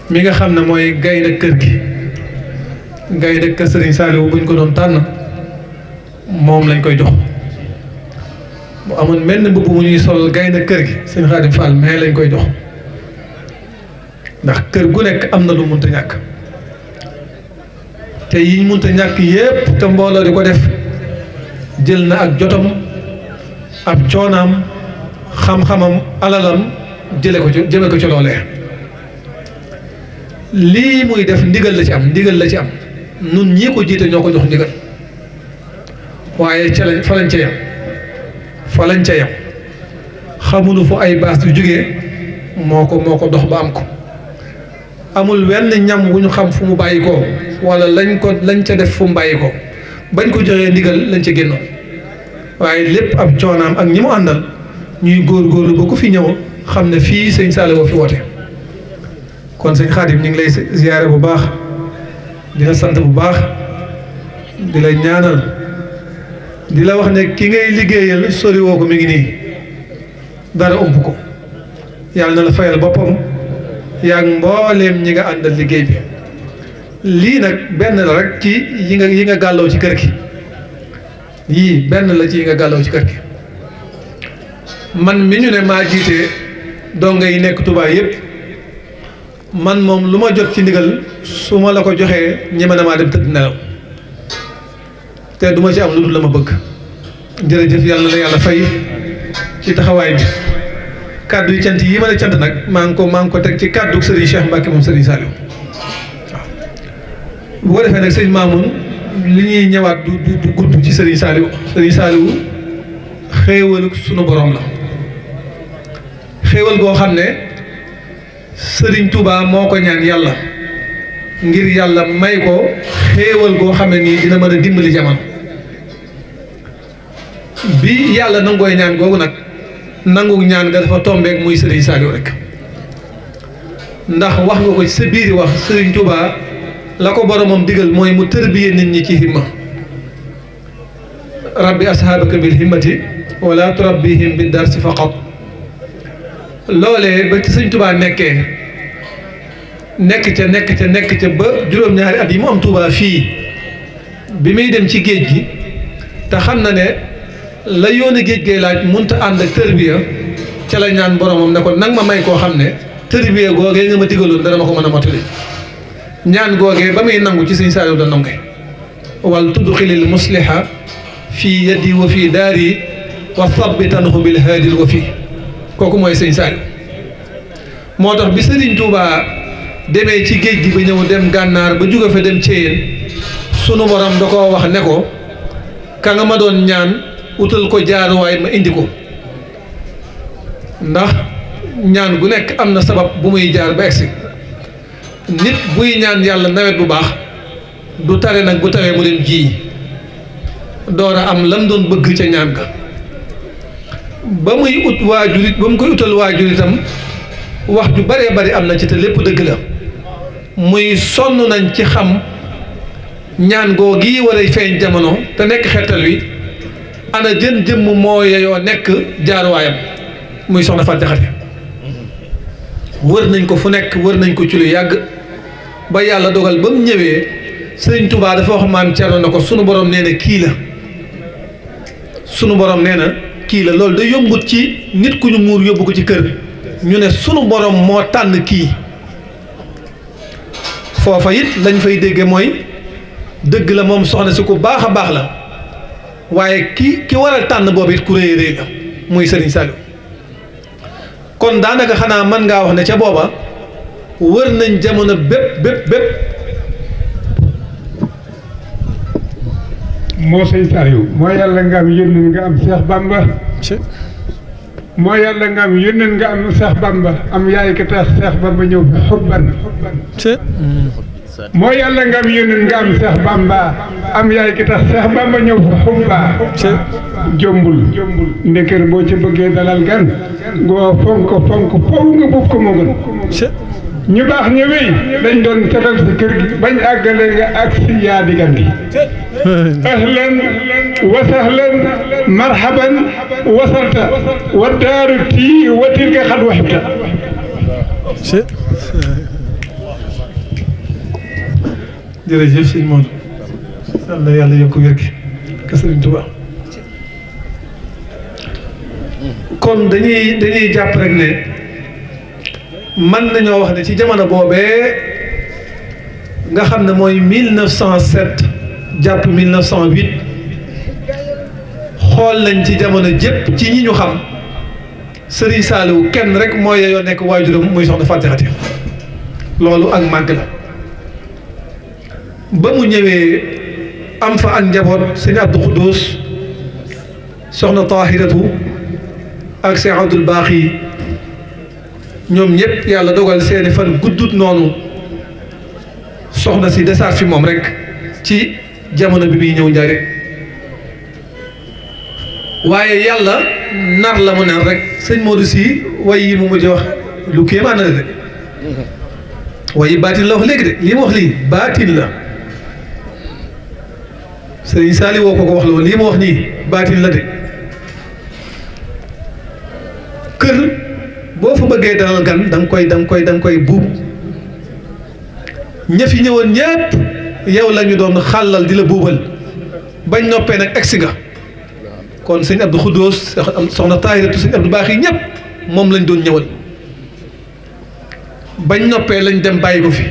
mi nga xam ne mooy gaynde kër gi gaynde kër sëriñ Saliou buñ ko doon tànn moom lañ koy jox mu amoon mel ni mbubb mu ñuy sol gaynde kër gi sëriñ Xaadim Fall mais lañ koy jox ndax kër gu nekk am na lu munta ñàkk te yiñ munta ñàkk yépp te mbooloo di ko def jël na ak jotam ab coonaam xam-xamam alalam jëme ko ci loolee lii muy def ndigal la ci am nun ñii ko jiite ñoo ko jox ndigal waaye fa lañ ca yam xamuñu fu ay baas yu jógee moo ko dox ba am ko amul wenn ñam wu ñu xam fu mu bàyyi ko wala lañ ca def fu mu bàyyi ko bañ ko joxee ndigal lañ ca génnoon waaye lépp ab coonaam ak ñi mu àndal ñuy góorgóorlu ba ku fi ñëw xam ne fii sëñ Saliou fi woote kon sëñ Xaadim ñu ngi lay ziyaare bu baax di la sant bu baax di la ñaanal di la wax ne ki ngay liggéeyal sori woo ko mi ngi nii dara ëmb ko yàlla na la fayal boppam yaa ngi mbooleem ñi nga àndal liggéey bi lii nag benn la rek ci yi nga gàlloo ci kër gi yii benn la ci yi nga gàlloo ci kër gi man mi ñu ne maa jiite donga yi nekk Touba yépp man moom lu ma jot ci ndigal su ma la ko joxee ñeme na maa dem tëdd nelaw te duma ci am lu dul la ma bëgg jërëjëf yàlla na yàlla fay ci taxawaay bi kàddu yi cant yi ma la cant nag maa ngi ko teg ci kàddu Serigne Cheikh Mbacke moom Serigne Saliou waaw bu ko defee nag sëñ Mamoun li ñuy ñëwaat du gudd ci Serigne Saliou xéewalu sunu borom la xéewal goo xam ne Serigne Touba moo ko ñaan yàlla ngir yàlla may ko xéewal goo xam ne nii dina mën a dimbali jamono bi yàlla nangooy ñaan googu nag nangu ñaan nga dafa tombeek muy Serigne Saliou rek ndax wax nga ko ci sa biiri wax Serigne Touba la ko boromam digal mooy mu tërbiye nit ñi ci himma rabbi ashaabaka bil himmati wala turabbihim bi darsi faqat loolee ba ci Serigne Touba nekkee nekk ca ba juróom-ñaari at yi mu am Touba fii bi muy dem ci géej gi te xam na ne la yoonu géej gee laaj munta ànd ak tërbiya ca la ñaan boromam ne ko nag ma may koo xam ne tërbiya googee nga ma digaloon dana ma ko mën a mottali ñaan googee ba muy nangu ci Serigne Saliou da nangu wal tudxilil musliha fii yadi wa fii daari wa sabbitanhu bil haadil wa fii kooku mooy Serigne Saliou moo tax bi Serigne Touba demee ci géej gi ba ñëw dem gànnaar ba jóge fa dem Ceyeen sunu borom da koo wax ne ko ka nga ma doon ñaan utal ko jaaruwaay ma indi ko ndax ñaan gu nekk am na sabab bu muy jaar ba egsi nit buy ñaan yàlla nawet bu baax du tare nag bu tawee mu dem ji door a am lam doon bëgg ca ñaan ga ba muy ut waajurit ba mu koy utal waajuritam wax ju baree bari am na ci te lépp dëgg la muy sonn nañ ci xam ñaan goo gi war a feeñ jamono te nekk xettal wi ana jën jëmm moo yeyoo nekk jaaruwaayam muy soxna Faat Jaxate wër nañ ko fu nekk wër nañ ko ci lu yàgg ba yàlla dogal ba mu ñëwee sëriñ Touba dafa wax maam Cerno na ko sunu borom nee na kii la sunu borom nee na kii la loolu da yombut ci nit ku ñu muur yóbbu ko ci kër ñu ne sunu borom moo tànn kii foofa it lañ fay dégge mooy dëgg la moom soxna si ku baax a baax la waaye ki waral tànn boobu it ku rëy rëy la muy Serigne Saliou kon daanaka xanaa mën ngaa wax ne ca booba wër nañ jamono bépp moo sëñ Saliou moo yàlla nga am yónneen nga am Cheikh Bamba moo yàlla nga am yónneen nga am Cheikh Bamba am yaay ka tax Cheikh Bamba ñëw fi xubban moo yàlla nga am yónneen nga am Cheikh Bamba am yaay ki tax Cheikh Bamba ñëw fa xubba jombul ndekër boo ci bëggee dalal gan ngoo fonk faw nga buuf ko moo gën ñu baax ñëwee dañ doon tegal si kër gi bañ àggale nga ak si yaa digan gi ahlan wa sahlan marhaban wasalta wa daaru tii wa tilka xad waxibta jërëjëf sëñ Maodo yàlla yàlla yokk wér gi ka Sëriñ Tuubaa kon dañuy jàpp rek ne mën nañoo wax ne ci jamono boobee nga xam ne mooy 1907 jàpp 1908 xool nañ ci jamono jépp ci ñi ñu xam Serigne Saliou kenn rek mooy yoo nekk waajuram muy soxna Faat Jaxate loolu ak màgg la ba mu ñëwee am fa ak njaboot sëñ Abdou Khoudous soxna Tahiratu ak sëñ Abdoul Baaxi ñoom ñëpp yàlla dogal seeni fan guddut noonu soxna si desaat fi moom rek ci jamono bi muy ñëw njare waaye yàlla nar la mu nar rek sëñ Modou si way yi mu mujj wax lu kéemaan na de way yi baatin la wax léegi de li mu wax lii baatin la sëñ Saliou woo ko wax la woon lii mu wax nii baatin la de kër boo fa bëggee dalal gan da nga koy buub ña fi ñëwoon ñépp yow la ñu doon xàllal di la buubal bañ noppee nag egsi nga kon sëñ Abdou Khoudous soxna Tahiratu sëñ Abdou Baax yi ñépp moom lañ doon ñëwal bañ noppee lañ dem bàyyi ko fi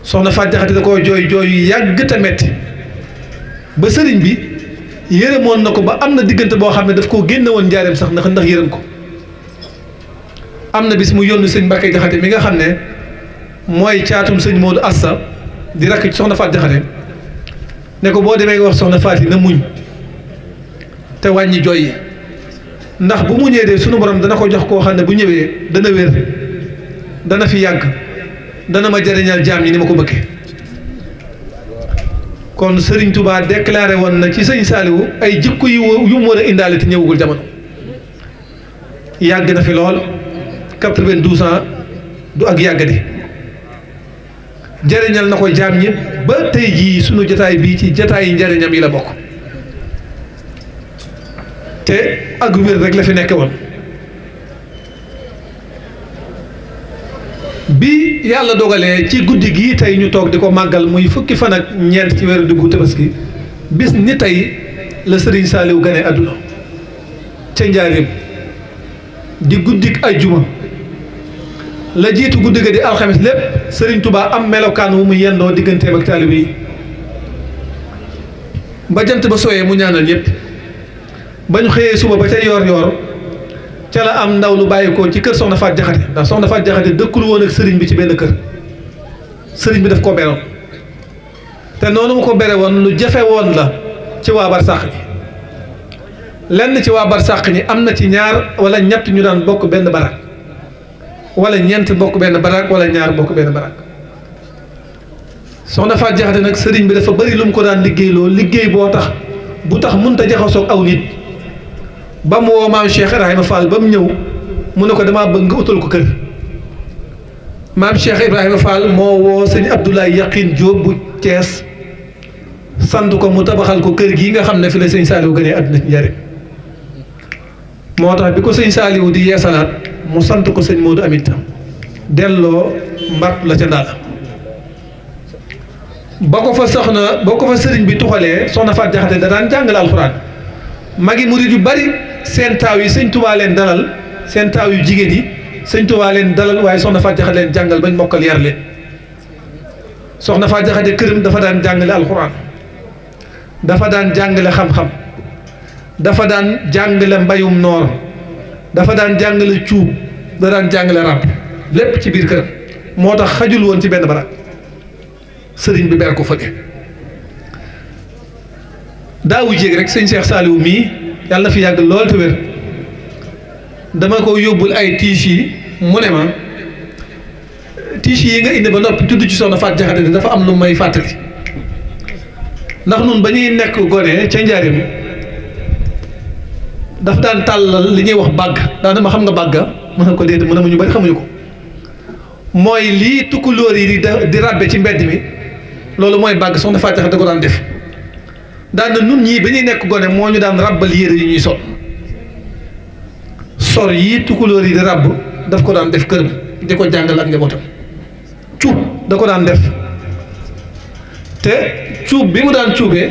soxna Faat Jaxate da koo jooy yu yàgg te metti ba sëriñ bi yërëmoon na ko ba am na diggante boo xam ne daf koo génne woon njaareem sax ndax yërëm ko am na bis mu yónni sëñ Mbàkke Jaxate mi nga xam ne mooy caatum sëñ Modou Assa di rakk ci soxna Faat Jaxate ne ko boo demee nga wax soxna Faat yi na muñ te wàññi jooy yi ndax bu mu ñëwee de sunu borom dana ko jox koo xam ne bu ñëwee dana wér dana fi yàgg dana ma jariñal jaam ñi ni ma ko bëggee kon Serigne Touba déclaré woon na ci sëñ Saliou ay jikko yu mu war a indaale te ñëwagul jamono yàgg na fi lool 92 ans du ak yàggadi jariñal na ko jaam ñi ba tey jii sunu jotaay bii ci jotaay yi njariñam yi la bokk te ak wér rek la fi nekke woon bi yàlla dogalee ci guddi gii tey ñu toog di ko màggal muy fukki fan ak ñeent ci weeru diggu Tabaski bis ni tey la Serigne Saliou gane àdduna ca Njaaréem di guddik ajjuma la jiitu guddi ga di alxames lépp Serigne Touba am melokaan wu mu yendoo digganteem ak taalibe yi ba jant ba sooyee mu ñaanal ñëpp ba ñu xëyee suba ba ca yoor ca la am ndaw lu bàyyi ko ci kër soxna Faat Jaxate ndax soxna Faat Jaxate dëkkul woon ak sëriñ bi ci benn kër sëriñ bi daf ko beroon te noonu mu ko bere woon lu jafe woon la ci waa barsàq ñi lenn ci waa barsàq ñi am na ci ñaar wala ñett ñu daan bokk benn barak wala ñeent bokk benn barak wala ñaar bokk benn barak soxna Faat Jaxate nag sëriñ bi dafa bari lu mu ko daan liggéeyloo liggéey boo tax bu tax mënut a jaxasoog aw nit ba mu woo maam Cheikh Ibrahima Fall ba mu ñëw mu ne ko damaa bëgg nga utal ko kër maam Cheikh Ibrahima Fall moo woo sëñ Abdoulaye Yaqin Diop bu Thiès sant ko mu tabaxal ko kër gii nga xam ne fi la sëñ Saliou gënee àdduna ci njariñ moo tax bi ko sëñ Saliou di yeesalaat mu sant ko sëñ Modou Amit delloo mbat la ca ndaal ba ko fa sëriñ bi tuxalee soxna Faat Jaxate da daan jàngale alxuraan magi murid yu bari seen taaw yi sëñ Tuubaa leen dalal seen taaw yu jigéen yi sëñ Tuubaa leen dalal waaye soxna Faat Jaxate leen jàngal bañ mokkal yar leen soxna Faat Jaxate këram dafa daan jàngale alxuraan dafa daan jàngale xam-xam dafa daan jàngale mbayum noor dafa daan jàngale cuub da daan jàngale ràbb lépp ci biir këram moo tax xajul woon ci benn barab sëriñ bi ber ko fële daawu jéeg rek sëñ Cheikh Saliou mii yàlla na fi yàgg lool te wér dama ko yóbbul ay tiis yi mu ne ma tiis yi nga indi ba noppi tudd ci soxna Faat Jaxate dafa am lu may fàttali ndax nun ba ñuy nekk gone ca njaarim daf daan tàllal li ñuy wax bàgg daana ma xam nga bàgga mën na ko déet mën na mu ñu bari xamuñu ko mooy lii tukkulóor yi di ràbbe ci mbedd mi loolu mooy bàgg soxna Faat Jaxate da ko daan def daan na nun ñii ba ñuy nekk gone moo ñu daan ràbbal yére yi ñuy sol sor yii tukkulóor yi di ràbb daf ko daan def kër di ko jàngal ak njabootam cuub da ko daan def te cuub bi mu daan cuubee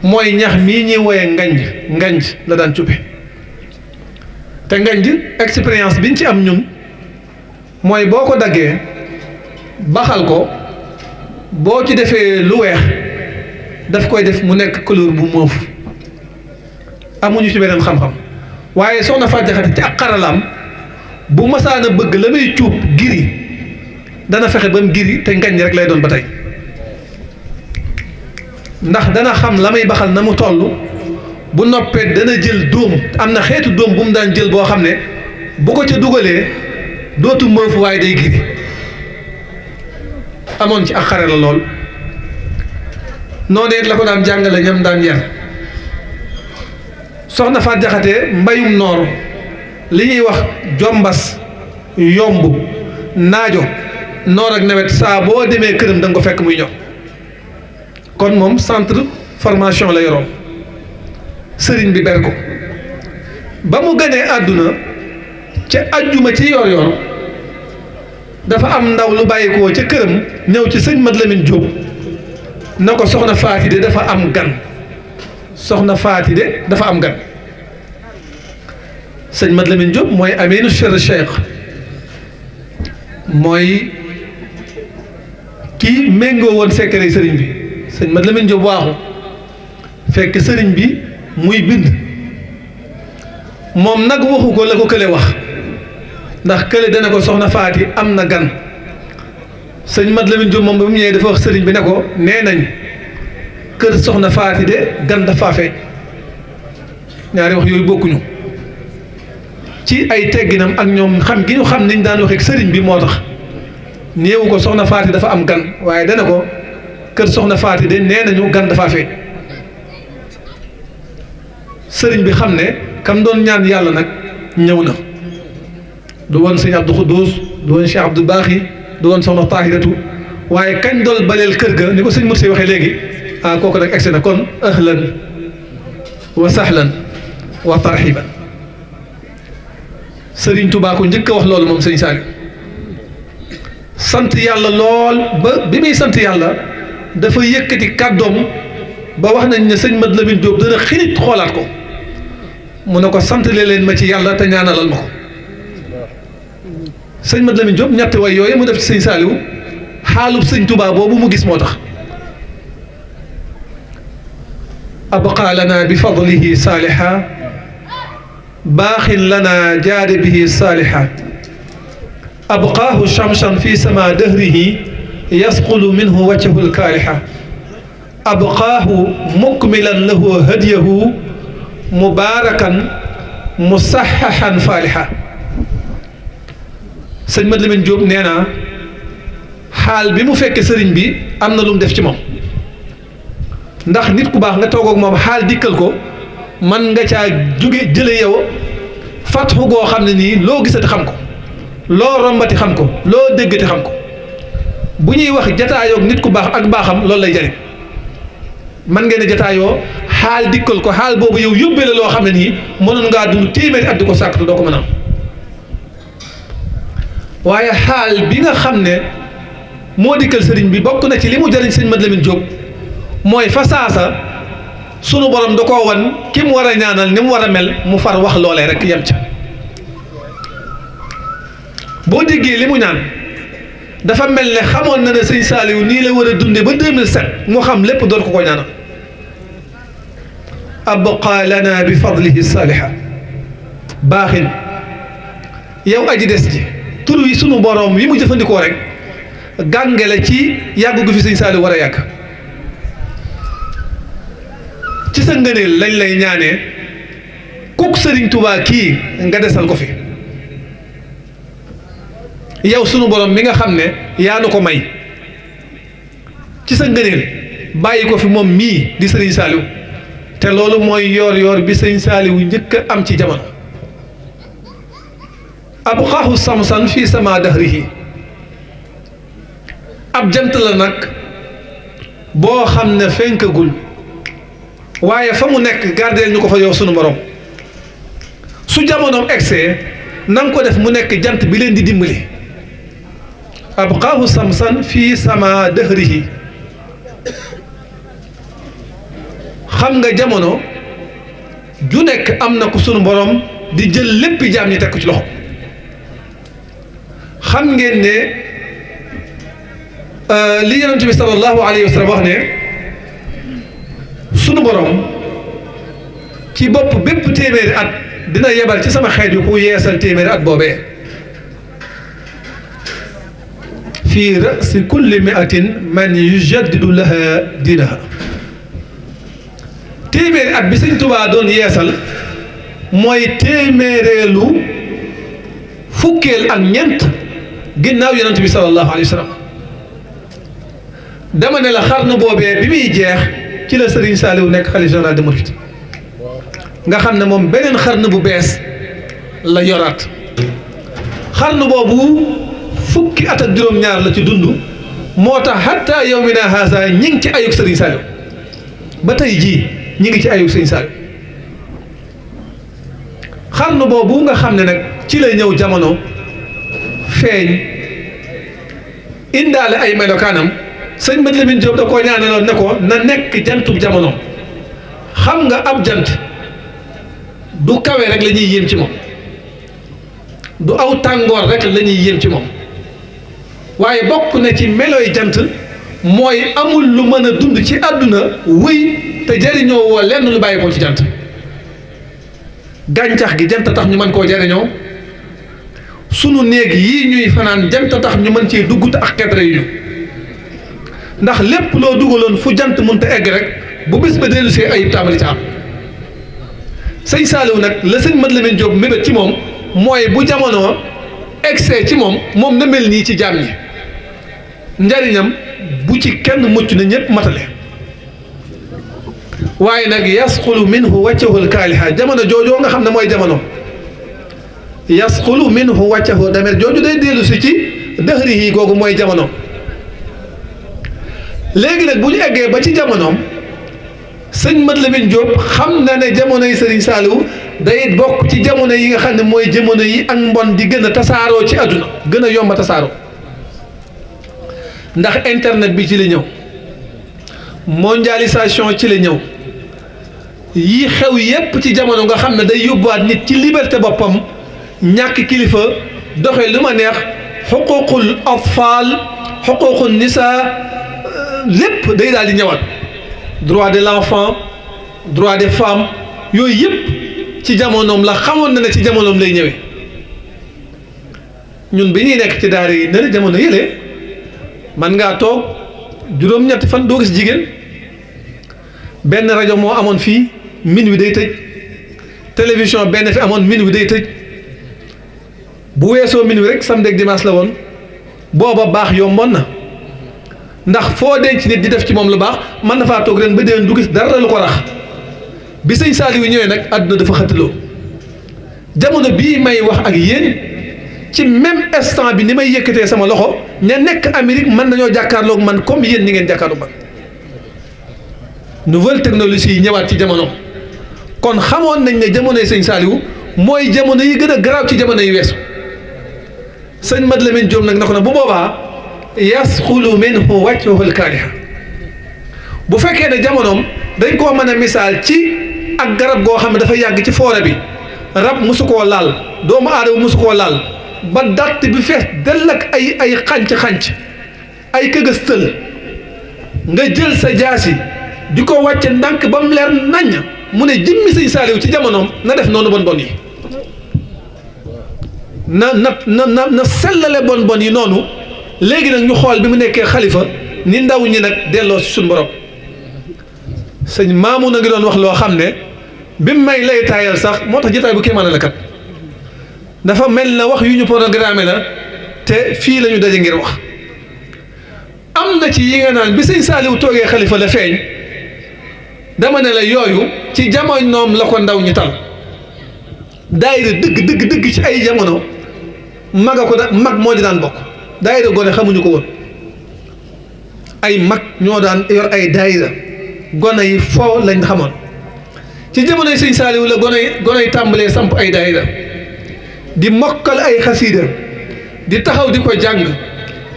mooy ñax mii ñuy woyee nganj la daan cuube te nganj expérience biñ ci am ñun mooy boo ko daggee baxal ko boo ci defee lu weex daf koy def mu nekk couleur bu moof amuñu ci beneen xam-xam waaye soxna Faat Jaxate ci ak xaralaam bu masaana bëgg la muy cuub giri dana fexe ba mu giri te ngañ rek lay doon ba tey ndax dana xam la may baxal na mu toll bu noppee dana jël dóom am na xeetu dóom bu mu daan jël boo xam ne bu ko ca dugalee dootu mëfu waaye day giri amoon ci ak xare la lool noonu it la ko daan jàngale ñam daan yar soxna Faat Jaxate mbayum noor li ñuy wax jombas yomb naajo noor ak nawet saa boo demee këram da nga ko fekk muy ñor kon moom centre formation la yoroon sëriñ bi ber ko ba mu gënee àdduna ca ajjuma ci yor dafa am ndaw lu bàyyikoo ca këram ñëw ci sëñ Mat Lamin Jóob na ko soxna Faati de dafa am gan soxna Faati de dafa am gan sëñ Mat Lamin Jóob mooy aminu cher cheikh mooy kii méngoo woon secret sëriñ bi sëñ Mat Lamin Jóob waaxu fekk sëriñ bi muy bind moom nag waxu ko la ko kële wax ndax kële dana ko soxna Faati am na gan sëñ Mat Lamin Jóob moom ba mu ñëwee dafa wax sëriñ bi ne ko nee nañ kër soxna Faati de gan dafa feeñ ñaari wax yooyu bokkuñu ci ay tegginam ak ñoom xam gi ñu xam niñ daan waxee sëriñ bi moo tax néewu ko soxna Faati dafa am gan waaye dana ko kër soxna Faati de nee nañu gan dafa feeñ sëriñ bi xam ne kam doon ñaan yàlla nag ñëw na du woon sëñ Abdou Khoudous du woon Cheikh Abdou Baaxi du woon soxna Tahiratu waaye kañ dool baleel kër ga ni ko sëñ Mursi waxee léegi ah kooku nag egsi na kon ahlan wa sahlan wa tarxiban sëriñ Tuubaa ko njëkk a wax loolu moom sëñ Saaliw sant yàlla lool ba bi muy sant yàlla dafa yëkkati kàddoom ba wax nañ ne sëñ Mat Lamin Jóob dana xinit xoolaat ko mu ne ko sant leen ma ci yàlla te ñaanalal ma ko sëñ Mat Lamin Jóob ñetti way yooyu mu def ci sëñ Saaliw xaalub sëñ Tuubaa boobu mu gis moo tax abqaa lana bi fadlihi saaliha baaxin lana jaade bihi saaliha abqaahu shamsan fi sama dahrihi yasqulu minhu wajhu lkaaliha abqaahu mukmilan lahu hadiyahu mubaarakan musaxaxan faaliha sëñ Mat Lamin Jóob nee na xaal bi mu fekkee sëriñ bi am na lu mu def ci moom ndax nit ku baax nga toog ak moom xaal dikkal ko man nga caa jóge jële yow fatxu goo xam ne nii loo gisati xam ko loo rombati xam ko loo déggati xam ko bu ñuy wax jataayoog nit ku baax ak baaxam loolu lay jariñ man ngeen a jataayoo xaal dikkal ko xaal boobu yow yóbbee la loo xam ne nii mënoon ngaa dund téeméeri at di ko sàkk te doo ko mën a am waaye xaal bi nga xam ne moo dikkal sëriñ bi bokk na ci li mu jëriñ sëñ Mat Lamin Jóob mooy fa saasa sunu borom da koo wan ki mu war a ñaanal ni mu war a mel mu far wax loolee rek yem ca boo déggee li mu ñaan dafa mel ne xamoon na ne sëñ Saaliw nii la war a dunde ba 2007 mu xam lépp doon ko ñaanal abqa lana bi fadlihi saaliha baaxin yow aji des ji tur wi sunu borom yi mu jëfandikoo rek gànge la ci yàgg gu fi sëñ Saaliw war a yàgg ci sa ngëneel lañ lay ñaanee kuk sëriñ Tuubaa kii nga desal ko fi yow sunu borom mi nga xam ne yaa nu ko may ci sa ngëneel bàyyi ko fi moom mii di sëriñ Saaliw te loolu mooy yoor bi sëriñ Saaliw njëkk a am ci jamono abqaahu samsan fii sama dahrihi ab jant la nag boo xam ne fenkagul waaye fa mu nekk gardeel ñu ko fa yow sunu borom su jamonoom egsee na nga ko def mu nekk jant bi leen di dimbali abqaahu samsan fii sama dahrihi xam nga jamono ju nekk am na ko sunu borom di jël léppi jaam ñi teg ko ci loxo xam ngeen ne li yonent bi sallallahu alayhi wa sallam wax ne sunu borom ci bopp bépp téeméeri at dina yebal ci sama xeet yu ku yeesal téeméeri at boobee fii rasi kulli miatin man yujaddidu laha diinaha téeméeri at bi Sëñ Tuubaa doon yeesal mooy téeméereelu fukkeel ak ñeent ginnaaw yonent bi sallallahu alayhi wa sallam dama ne la xarnu boobee bi muy jeex ci la Serigne Saliou nekk xalifa général des mourides nga xam ne moom beneen xarnu bu bees la yoraat xarnu boobu fukki at ak juróom-ñaar la ci dund moo tax hatta yawmina haasa ñi ngi ci ayug Serigne Saliou ba tey jii ñi ngi ci ayug Serigne Saliou xarnu boobu nga xam ne nag ci la ñëw jamono feeñ indaale ay melokaanam sëñ Mat Lamin Jóob da koo ñaanaloon ne ko na nekk jantub jamono xam nga ab jant du kawe rek la ñuy yéem ci moom du aw tàngoor rek la ñuy yéem ci moom waaye bokk na ci melooy jant mooy amul lu mën a dund ci àdduna wëy te jariñoo woo lenn lu bàyyi ko ci jant gàncax gi jant tax ñu mën koo jariñoo sunu néeg yii ñuy fanaan jant tax ñu mën cee dugg te ak xetre yu ñu ndax lépp loo dugaloon fu jant mënta egg rek bu bis ba dellu see ayib tàmbali ca am sëñ Saaliw nag la sëñ Mat Lamin Jóob mébét ci moom mooy bu jamono egsee ci moom na mel nii ci jaam ñi njariñam bu ci kenn mucc na ñëpp matale waaye nag yasxulu minhu wàccahul kaaliha jamono joojoo nga xam ne mooy jamono yasxulu minhu wàccahu damer jooju day dellu si ci dëxri yi googu mooy jamono léegi nag bu ñu eggee ba ci jamonoom sëñ Mat Lamin Jóob xam na ne jamono yi Sëriñ Saaliw day bokk ci jamono yi nga xam ne mooy jamono yi ak mbon di gën a tasaaroo ci àdduna gën a yomb a tasaaroo ndax internet bi ci la ñëw mondialisation ci la ñëw yi xew yépp ci jamono nga xam ne day yóbbuwaat nit ci liberté boppam ñàkk kilifa doxe lu ma neex xuququl atfal xuququl nisa lépp day daal di ñëwaat droit de l'enfant droit des femmes yooyu yëpp ci jamonoom la xamoon na ne ci jamonoom lay ñëwee ñun bi ñuy nekk ci daara yi ne jamono yële man ngaa toog juróom-ñetti fan doo gis jigéen benn rajo moo amoon fii minuit day tëj télévision benn fi amoon minuit day tëj bu weesoo minuit rek samedi ak dimanche la woon booba baax yomboon na ndax foo denc nit di def ci moom lu baax mën na faa toog ren ba déwén du gis dara lu ko rax bi sëñ Saaliw ñëwee nag àdduna dafa xëttaloo jamono bii may wax ak yéen ci même instant bi ni may yëkkatee sama loxo ña nekk Amérique mën nañoo jàkkaarloog man comme yéen ni ngeen jàkkaarloog man nouvelle technologie yi ñëwaat ci jamono kon xamoon nañ ne jamonoy sëñ Saliou mooy jamono yi gën a garaaw ci jamono yi weesu sëñ Mat Lamin Jóob nag na ko nag bu boobaa yasxulu minhu wajhuhul kaariha bu fekkee ne jamonoom dañ koo mën a misaal ci ak garab goo xam ne dafa yàgg ci foore bi rab mosu koo laal doomu aadama mosu koo laal ba datt bi fees dell ak ay xànc-xànc ay këgëstël nga jël sa jaasi di ko wàcce ndànk ba mu leer naññ mu ne jëmmi sëñ Saliou ci jamonoom na def noonu bon yi na sellale bon yi noonu léegi nag ñu xool bi mu nekkee xalifa ni ndaw ñi nag delloo si suñu borom sëñ Maamu na ngi doon wax loo xam ne bi mu may lay taayal sax moo tax jotaay bu kéemaane la kat dafa mel na wax yu ñu programmé la te fii la ñu daje ngir wax am na ci yi nga naan bi sëñ Saliou toogee xalifa la feeñ dama ne la yooyu ci jamonoom la ko ndaw ñi tal daayira dëgg ci ay jamono mag moo di daan bokk daayira gone xamuñu ko woon ay mag ñoo daan yor ay daayira gone yi foo lañ xamoon ci jamonoy sëñ Saliou la gone yi tàmbalee samp ay daayira di mokkal ay xasiida di taxaw di ko jàng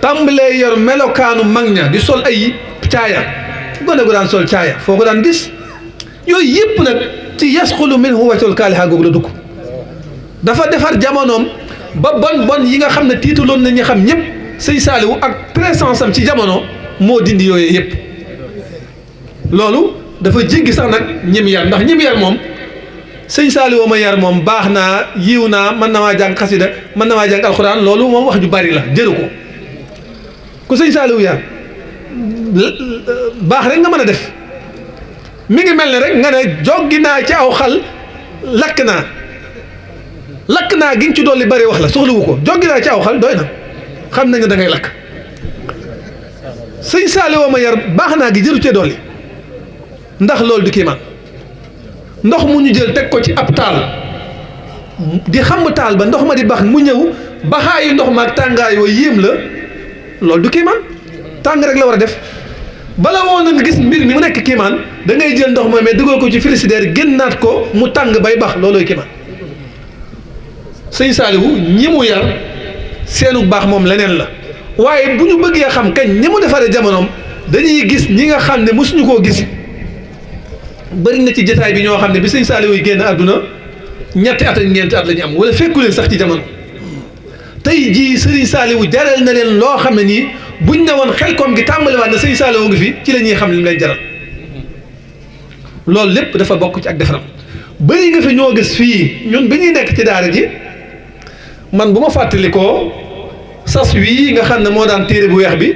tàmbalee yor melokaanu mag ña di sol ay caaya gone gu daan sol caaya foo ko daan gis yooyu yëpp nag ci yasxulu minhu wajhul kaariha googu la dugg dafa defar jamonoom ba bon yi nga xam ne tiituloon na ñi xam ñëpp sëñ Saliou ak présence am ci jamono moo dindi yooyu yëpp loolu dafa jéggi sax nag ñim yar ndax ñim yar moom sëñ Saliou ma yar moom baax naa yiw naa mën na maa jàng xasida mën na maa jàng alxuraan loolu moom wax ju bari la jëru ko ku sëñ Saliou yar baax rek nga mën a def mi ngi mel ne rek nga ne joggi naa ci aw xal lakk naa gi nga ci dolli bari wax la soxlawu ko joggi naa ci aw xal doy na xam nañ ne da ngay lakk sëñ Saliou ma yar baax naa gi jëru cee dolli ndax loolu du kiimaan ndox mu ñu jël teg ko ci ab taal di xam taal ba ndox ma di bax mu ñëw baxaayu ndox ma ak tàngaay yooyu yéem la loolu du kiimaan tàng rek la war a def bala woon na gis mbir mi mu nekk kiimaan da ngay jël ndox moomee dugal ko ci frigidaire génnaat ko mu tàng bay bax loolooy kiimaan sëñ Saliou ñi mu yar seenu baax moom leneen la waaye bu ñu bëggee xam kañ ñi mu defaree jamonoom dañuy gis ñi nga xam ne mosuñu koo gis bëri na ci jotaay bi ñoo xam ne bi sëñ Saliou yi génn àdduna ñetti at ak ñeenti at la ñu am wala fekku leen sax ci jamono tey jii sëriñ Saliou jaral na leen loo xam ne nii buñ ne woon Xelkom gi tàmbaliwaat na sëñ Saliou ngi fi ci la ñuy xam li mu leen jaral loolu lépp dafa bokk ci ak defaram bëri nga fi ñoo gis fii ñun bi ñuy nekk ci daara ji man bu ma fàttalikoo sas wii nga xam ne moo daan téere bu weex bi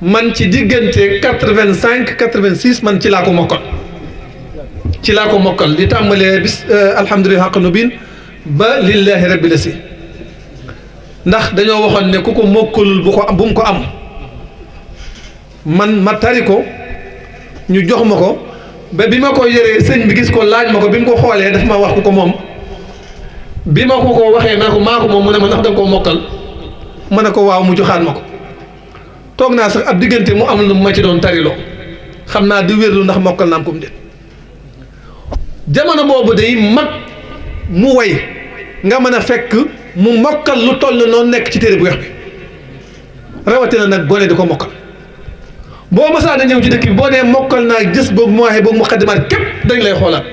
man ci diggante 85 86 man ci laa ko mokkal li tàmbalee bis alhamdulilah xaq nu bin ba lillahi rabbil si ndax dañoo waxoon ne ku ko mokkalul bu mu ko am man ma tari ko ñu jox ma ko ba bi ma ko yoree sëñ bi gis ko laaj ma ko bi mu ko xoolee daf ma wax ku ko moom bi ma ko waxee naa ko maa ko moom mu ne ma ndax da nga koo mokkal ma ne ko waaw mu joxaat ma ko toog naa sax ab diggante mu am lu ma ci doon tariloo xam naa di wérlu ndax mokkal naam ko mu déet jamono boobu day mag mu way nga mën a fekk mu mokkal lu toll noonu nekk ci téere bu weex bi rawatina nag gone di ko mokkal boo masaana ñëw ci dëkk bi boo nee mokkal naa gis boog mu waxee boog mu xaddimaat képp dañ lay xoolaat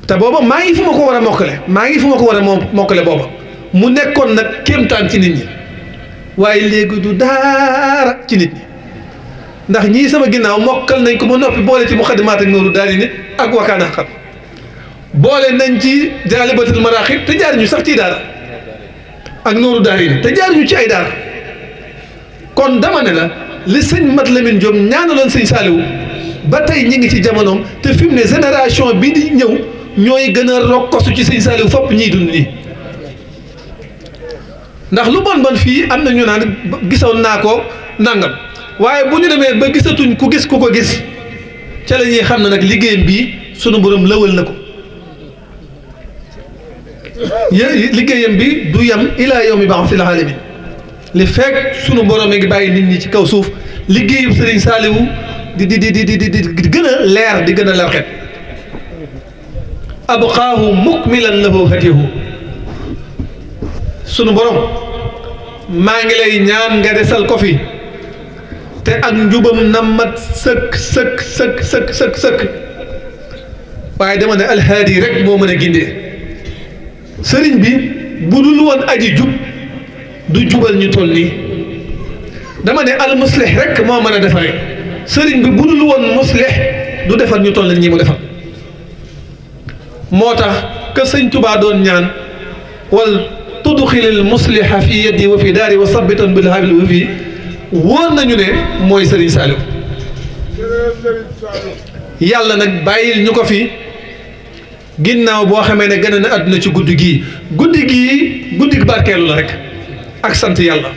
te booba maa ngi fu ma ko war a mokkale booba mu nekkoon nag kéemtaan ci nit ñi waaye léegi du daara ci nit ñi ndax ñii sama ginnaaw mokkal nañ ko ba noppi boole ci muxaddimaat ak nooru daari ni ak wakaana xam boole nañ ci jaalibatul maraaxib te jaar ñu sax ci daara ak nooru daari ni te jaar ñu ci ay daara kon dama ne la li sëñ Mat Lamin Jóob ñaanaloon sëñ Saliou ba tey ñi ngi ci jamonoom te fi mu ne génération bi di ñëw ñooy gën a rokkosu ci sëñ Saliou fopp ñiy dund nii ndax lu bon fii am na ñu naan gisoon naa ko nangam waaye bu ñu demee ba gisatuñ ku gis ku ko gis ca la ñuy xam ne nag liggéeyam bii sunu borom lëwal na ko liggéeyam bi du yem ilaa yawmi ba'thil alamin li fekk sunu borom a ngi bàyyi nit ñi ci kaw suuf liggéeyu Serigne Saliou di gën a leer di gën a leer xet abqaahu mukmilan lahu hadiyahu sunu borom maa ngi lay ñaan nga desal ko fi te ak njubam na mat sëkk sëkk sëkk sëkk sëkk sëkk waaye dama ne alhaadi rek moo mën a gindee sëriñ bi bu dul woon aji jub du jubal ñu toll nii dama ne al muslih rek moo mën a defaree sëriñ bi bu dul woon muslih du defar ñu toll nii mu defar moo tax que sëñ Tuubaa doon ñaan wal tudxilil musliha fi yadi wa fi daari wa sabitan bil habil wa fi wóor nañu ne mooy Serigne Saliou yàlla nag bàyyil ñu ko fi ginnaaw boo xamee ne gën na àdduna ci guddi gii guddi barkeelu la rek ak sant yàlla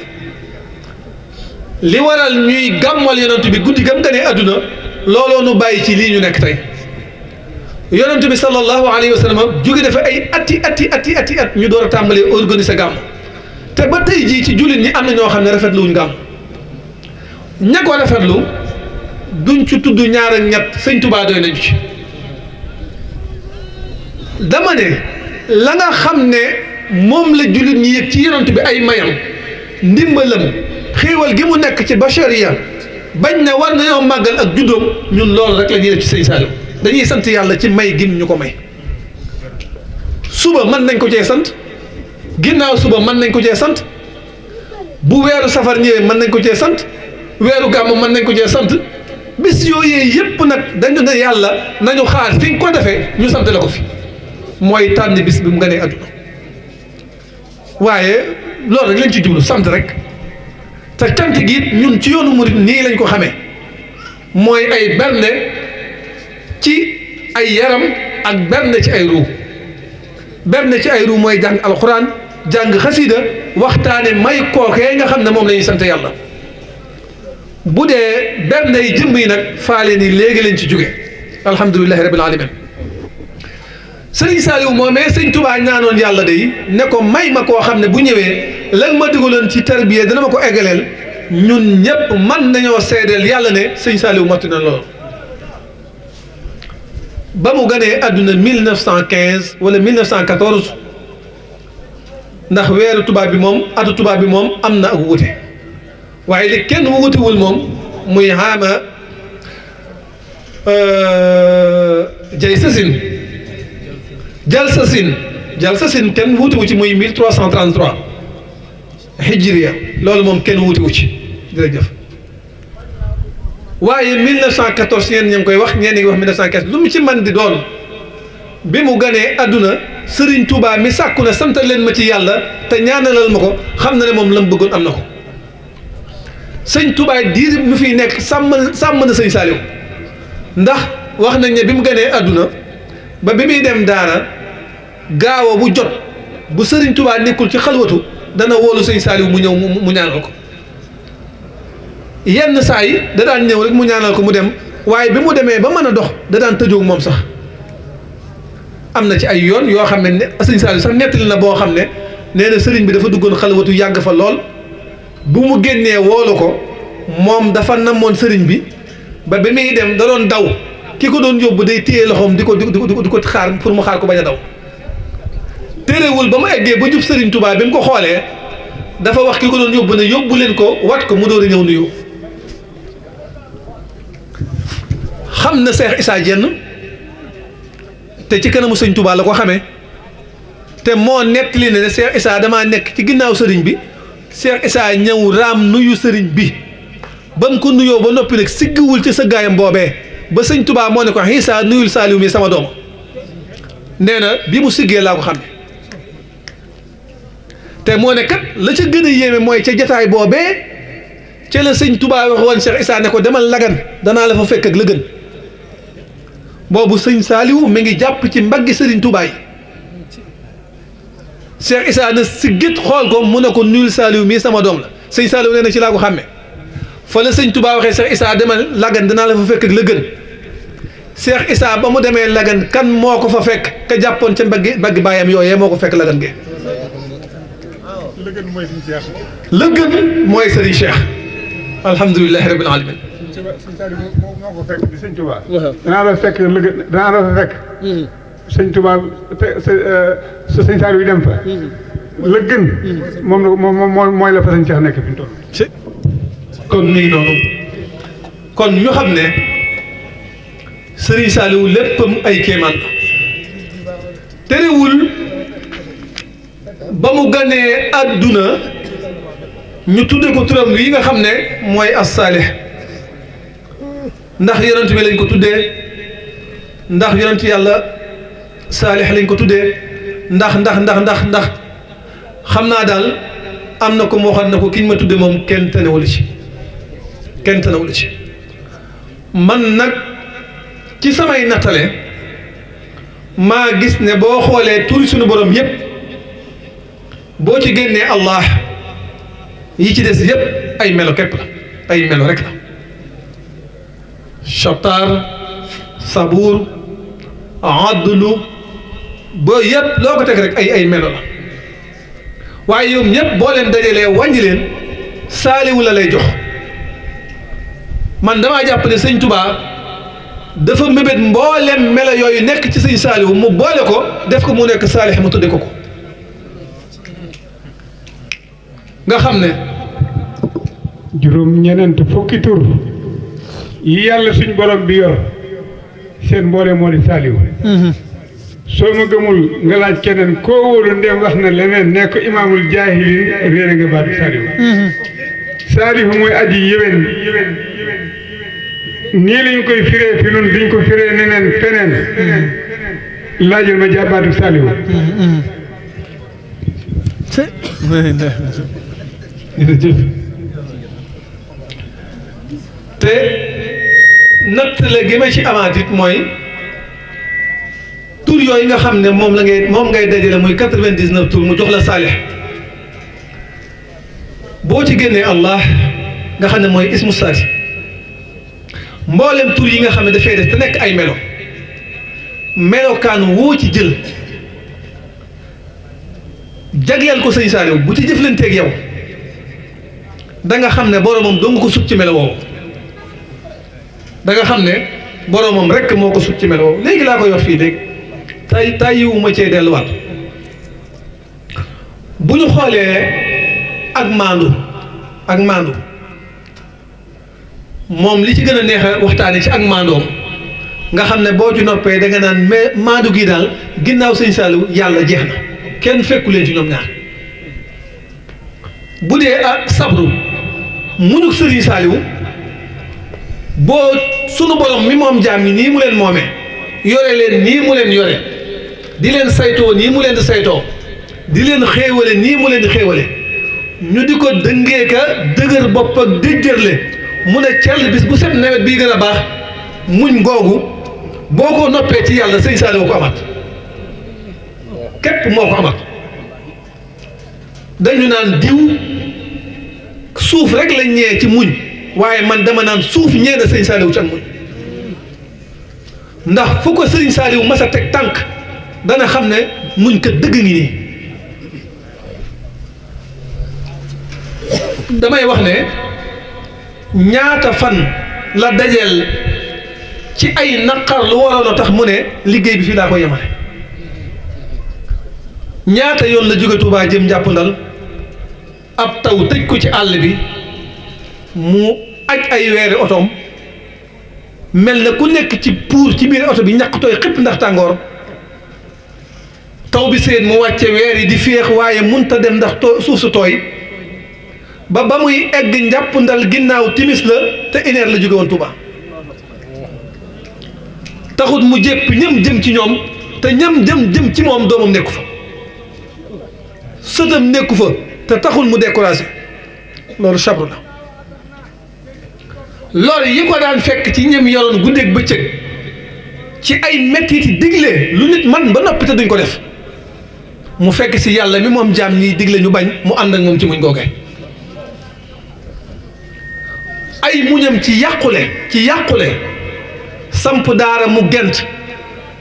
li waral ñuy gàmmal yonent bi guddi gam gënee àdduna looloo nu bàyyi ci lii ñu nekk tey yonent bi sallallahu alayhi wa sallam jóge dafa ay ati at ñu door a tàmbalee organiser gàmm te ba tey jii ci jullit ñi am na ñoo xam ne rafetlu wuñ gàmm ña ko rafetlu duñ ci tudd ñaar ak ñett sëñ Tuubaa doy nañu ci dama ne la nga xam ne moom la jullit ñi yëg ci yonent bi ay mayam ndimbalam xéewal gi mu nekk ci bachariya bañ ne war nañoo màggal ak juddoom ñun loolu rek la ñuy def ci sëñ Saliou dañuy sant yàlla ci may gim ñu ko may suba mën nañ ko cee sant ginnaaw suba mën nañ ko cee sant bu weeru safar ñëwee mën nañ ko cee sant weeru gàmm mën nañ ko cee sant bis yooyu yëpp nag dañu ne yàlla nañu xaar fi nga ko defee ñu sant la ko fi mooy tànn bis bi mu gënee àdduna waaye loolu rek lañ ci jublu sant rek te cant gi ñun ci yoonu murit nii lañ ko xamee mooy ay bernde ci ay yaram ak bernde ci ay ruu bernde ci ay ruu mooy jàng alxuraan jàng xasida waxtaane may kookee nga xam ne moom la ñuy sant yàlla bu dee bernde yi jëmb yi nag faale ni léegi lañ ci jóge alhamdulilahi rabbil alamin sëriñ Saliou moomee sëñ Tuubaa ñaanoon yàlla day ne ko may ma koo xam ne bu ñëwee lan ma digaloon ci tarbiya dana ma ko eggaleel ñun ñëpp man nañoo seedeel yàlla ne sëñ Saliou matti na loolu ba mu ganee àdduna 1915 wala 1914 ndax weeru tubaab bi moom atu tubaab bi moom am na ak wute waaye li kenn wutewul moom muy xaama jal sasin kenn wutewu ci muy 1333 hijriya loolu moom kenn wutewu ci jërëjëf waaye 1914 ñeen ña ngi koy wax ñeen ngi wax 1915 lu mu ci man di doon bi mu ganee àdduna Serigne Touba mi sàkku na sant leen ma ci yàlla te ñaanalal ma ko xam na ne moom la mu bëggoon am na ko sëñ Touba diir mu fiy nekk sàmm na sëñ Saliou ndax wax nañ ne bi mu ganee àdduna ba bi muy dem daara gaawa bu jot bu Serigne Touba nekkul ci xalwatu dana wóolu sëñ Saliou mu ñëw mu ñaanal ko yenn saa yi da daan ñëw rek mu ñaanal ko mu dem waaye bi mu demee ba mën a dox da daan tëjoog moom sax am na ci ay yoon yoo xam ne sëñ Saliou sax nettali na boo xam ne nee na sëriñ bi dafa duggoon xalwatu yàgg fa lool bu mu génnee woolu ko moom dafa namoon sëriñ bi ba bi muy dem da doon daw ki ko doon yóbbu day téye loxoom di ko xaar pour mu xaar ko bañ a daw téerewul ba mu eggee ba jub sëriñ Touba bi mu ko xoolee dafa wax ki ko doon yóbbu ne yóbbu leen ko wat ko mu door a ñëw nuyu xam na Cheikh Issa Diène te ci kanamu sëñ Touba la ko xamee te moo nettali ne Cheikh Issa damaa nekk ci ginnaaw sëriñ bi Cheikh Issa ñëw raam nuyu sëriñ bi ba mu ko nuyoo ba noppi nag siggiwul ci sa gaayam boobee ba sëñ Touba moo ne ko Issa nuyul Saliou mi sama doom nee na bi mu siggee laa ko xam ne te moo ne kat la ca gën a yéeme mooy ca jataay boobee ca la sëñ Touba wax woon Cheikh Issa ne ko demal lagan danaa la fa fekk ak la gën boobu sëñ Saliou mi ngi jàpp ci mbaggi sëriñ Touba yi Cheikh Issa na siggit xool ko mu ne ko nuyul Saliou mii sama doom la sëñ Saliou nee na ci laa ko xàmme fa la sëñ Touba waxee Cheikh Issa demal lagan danaa la fa fekk ak la gën Cheikh Issa ba mu demee lagan kan moo ko fa fekk ka jàppoon ca mbaggi baayam yooyee moo ko fekk lagan ge la gën mooy sëriñ Cheikh alhamdulilahi rabbil alamin. sëñ Saliou moo ko fekk di sëñ Touba. danaa la fekk danaa la fa fekk. sëñ Touba sa sëñ Saliou yi dem fa. la gën. moom mooy la fa sëñ Cheikh nekk fi mu toll. kon nii noonu kon ñu xam ne Serigne Saliou léppam ay kéemaan la terewul ba mu ganee àdduna ñu tudde ko turam yi nga xam ne mooy as-Saalih ndax yonent bi lañ ko tuddee ndax yonent yàlla Saalih lañ ko tuddee ndax xam naa daal am na ko moo xam ne ko kiñ ma tudde moom kenn tanewul ci man nag ci samay nattale maa gis ne boo xoolee turi suñu borom yépp boo ci génnee Allah yi ci des yépp ay melo képp la ay melo rek la Shattaar Sabuur Adlu ba yépp loo ko teg rek ay melo la waaye yoom ñépp boo leen dajalee wàññi leen Saaliwu la lay jox man damaa jàpp ne sëñ Touba dafa mébét mboolem melo yooyu nekk ci sëñ Saaliwu mu boole ko def ko mu nekk Saalih mu tudde ko nga xam ne juróom ñeneent fukki tur yi yàlla suñ borom bi yor seen mboole moo di Saaliwu soo ma gëmul nga laaj keneen koo wóolu ndem wax na leneen ne ko imaamul jaahiliin réere nga baatu Saaliwu Saalihu mooy aji yéwén nii lañ koy firee fi nun duñ ko firee neneen feneen laajal ma jàbbaatu Saalihu jërëjëf te natt la gi ma ci amaat it mooy tur yooyu nga xam ne moom ngay dajale muy 99 tur mu jox la Saalih boo ci génnee Allah nga xam ne mooy ismu saati mboolem tur yi nga xam ne dafay def te nekk ay melokaan woo ci jël jagleel ko sëñ Saliou bu ci jëflanteeg yow da nga xam ne boromam doo nga ko sut ci melo woowu da nga xam ne boromam rek moo ko sut ci melo woowu léegi laa koy wax fii léegi tay yiwuma cee delluwaat bu ñu xoolee ak maandu moom li ci gën a neex a waxtaane ci ak maandoom nga xam ne boo ci noppee da nga naan mais maandu gi daal ginnaaw sëñ Saliou yàlla jeex na kenn fekku leen ci ñoom ñaar bu dee ak sabru muñu sëriñ Saliou boo sunu borom mi moom jaam ñi nii mu leen moomee yore leen nii mu leen yore di leen saytoo nii mu leen di saytoo di leen xéewale nii mu leen di xéewale ñu di ko dëngee ka dëgër bopp ak déjjërle mu ne cell bis bu set nawet bii gën a baax muñ googu boo ko noppee ci yàlla sëñ Saliou ko amat képp moo ko amat dañu naan diw suuf rek lañ ñee ci muñ waaye man dama naan suuf ñee na sëñ Saliou ci ak muñ ndax fu ko sëñ Saliou mas a teg tànk dana xam ne muñ kat dëgg ngi nii damay wax ne ñaata fan la dajeel ci ay naqar lu waroon a tax mu ne liggéey bi fii laa ko yemale ñaata yoon la jóge Touba jëm Njàppandal ab taw tëj ko ci àll bi mu aj ay weeri otoom mel na ku nekk ci puur ci biir oto bi ñàkk tooy xëpp ndax tàngoor taw bi seen mu wàcce weer yi di féex waaye munta dem ndax suuf su tooy ba muy egg Njàppandal ginnaaw timis la te une heure la jóge woon Touba taxut mu jépp ñëm jëm ci ñoom te ñëm jëm ci moom doomam nekku fa sëtam nekku fa te taxul mu découragé loolu sabru la loolu yi ko daan fekk ci ñëm yoroon guddeeg bëccëg ci ay mettiti digle lu nit man ba noppi te duñ ko def mu fekk si yàlla mi moom jaam ñiy digle ñu bañ mu ànd ak moom ci muñ googee ay muñam ci yàqule samp daara mu gent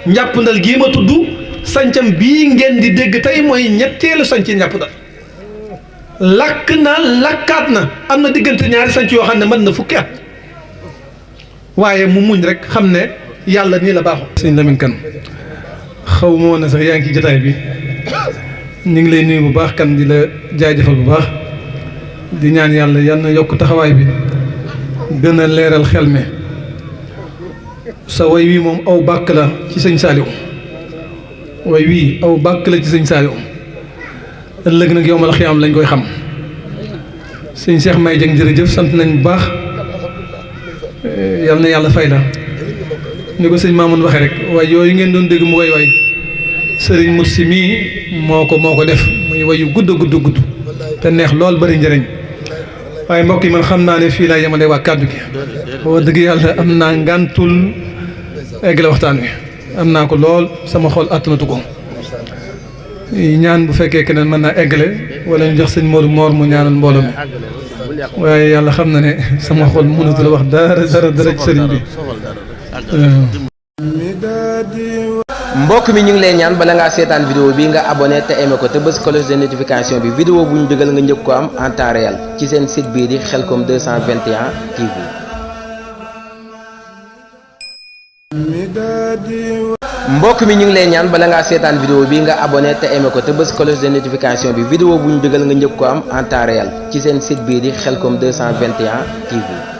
Njàppandal gii ma tudd sancam bii ngeen di dégg tey mooy ñetteelu sanc Njàppandal lakk na lakkaat na am na diggante ñaari sanc yoo xam ne mën na fukki at waaye mu muñ rek xam ne yàlla nii la baaxoo. sëñ Lamine Kane xaw ma woon na sax yaa ngi ci jotaay bi ñu ngi lay nuyu bu baax kan di la jaajëfal bu baax di ñaan yàlla yal na yokk taxawaay bi gën a leeral xel mi sa way wii moom aw bàkk la ci sëñ Saliou way wii aw bàkk la ci sëñ Saliou ëllëg nag yow ma la xiyaam lañ koy xam sëñ Cheikh May Dieng jërëjëf sant nañ bu baax yal na yàlla fay la ni ko sëñ Mamoun waxee rek waaye yooyu ngeen doon dégg mu koy way sëriñ Mursi mii moo ko def muy wayu gudd te neex lool bari njëriñ waaye mbokk yi man xam naa ne fii laa yemale waa kàddu gi wax dëgg yàlla am naa ngàntul eggale waxtaan wi am naa ko lool sama xol attanatu ko ñaan bu fekkee keneen mën naa eggale wala ñu jox sëñ Modou Mor mu ñaanal mbooloo mi waaye yàlla xam na ne sama xol mënatu la wax dara ci sëriñ bi. mbokk mi ñu ngi lay ñaan bala ngaa seetaan vidéo bi nga abonné te aimé ko te bës cloche de notification bi vidéo bu ñu dugal nga njëkk ko am en temps réel ci seen site bii di Khelcom 221 TV. mbokk mi ñu ngi lay ñaan bala ngaa seetaan vidéo bi nga abonné te aimé ko te bës cloche de notification bi vidéo bu ñu dugal nga njëkk ko am en temps réel ci seen site bii di Khelcom 221 TV.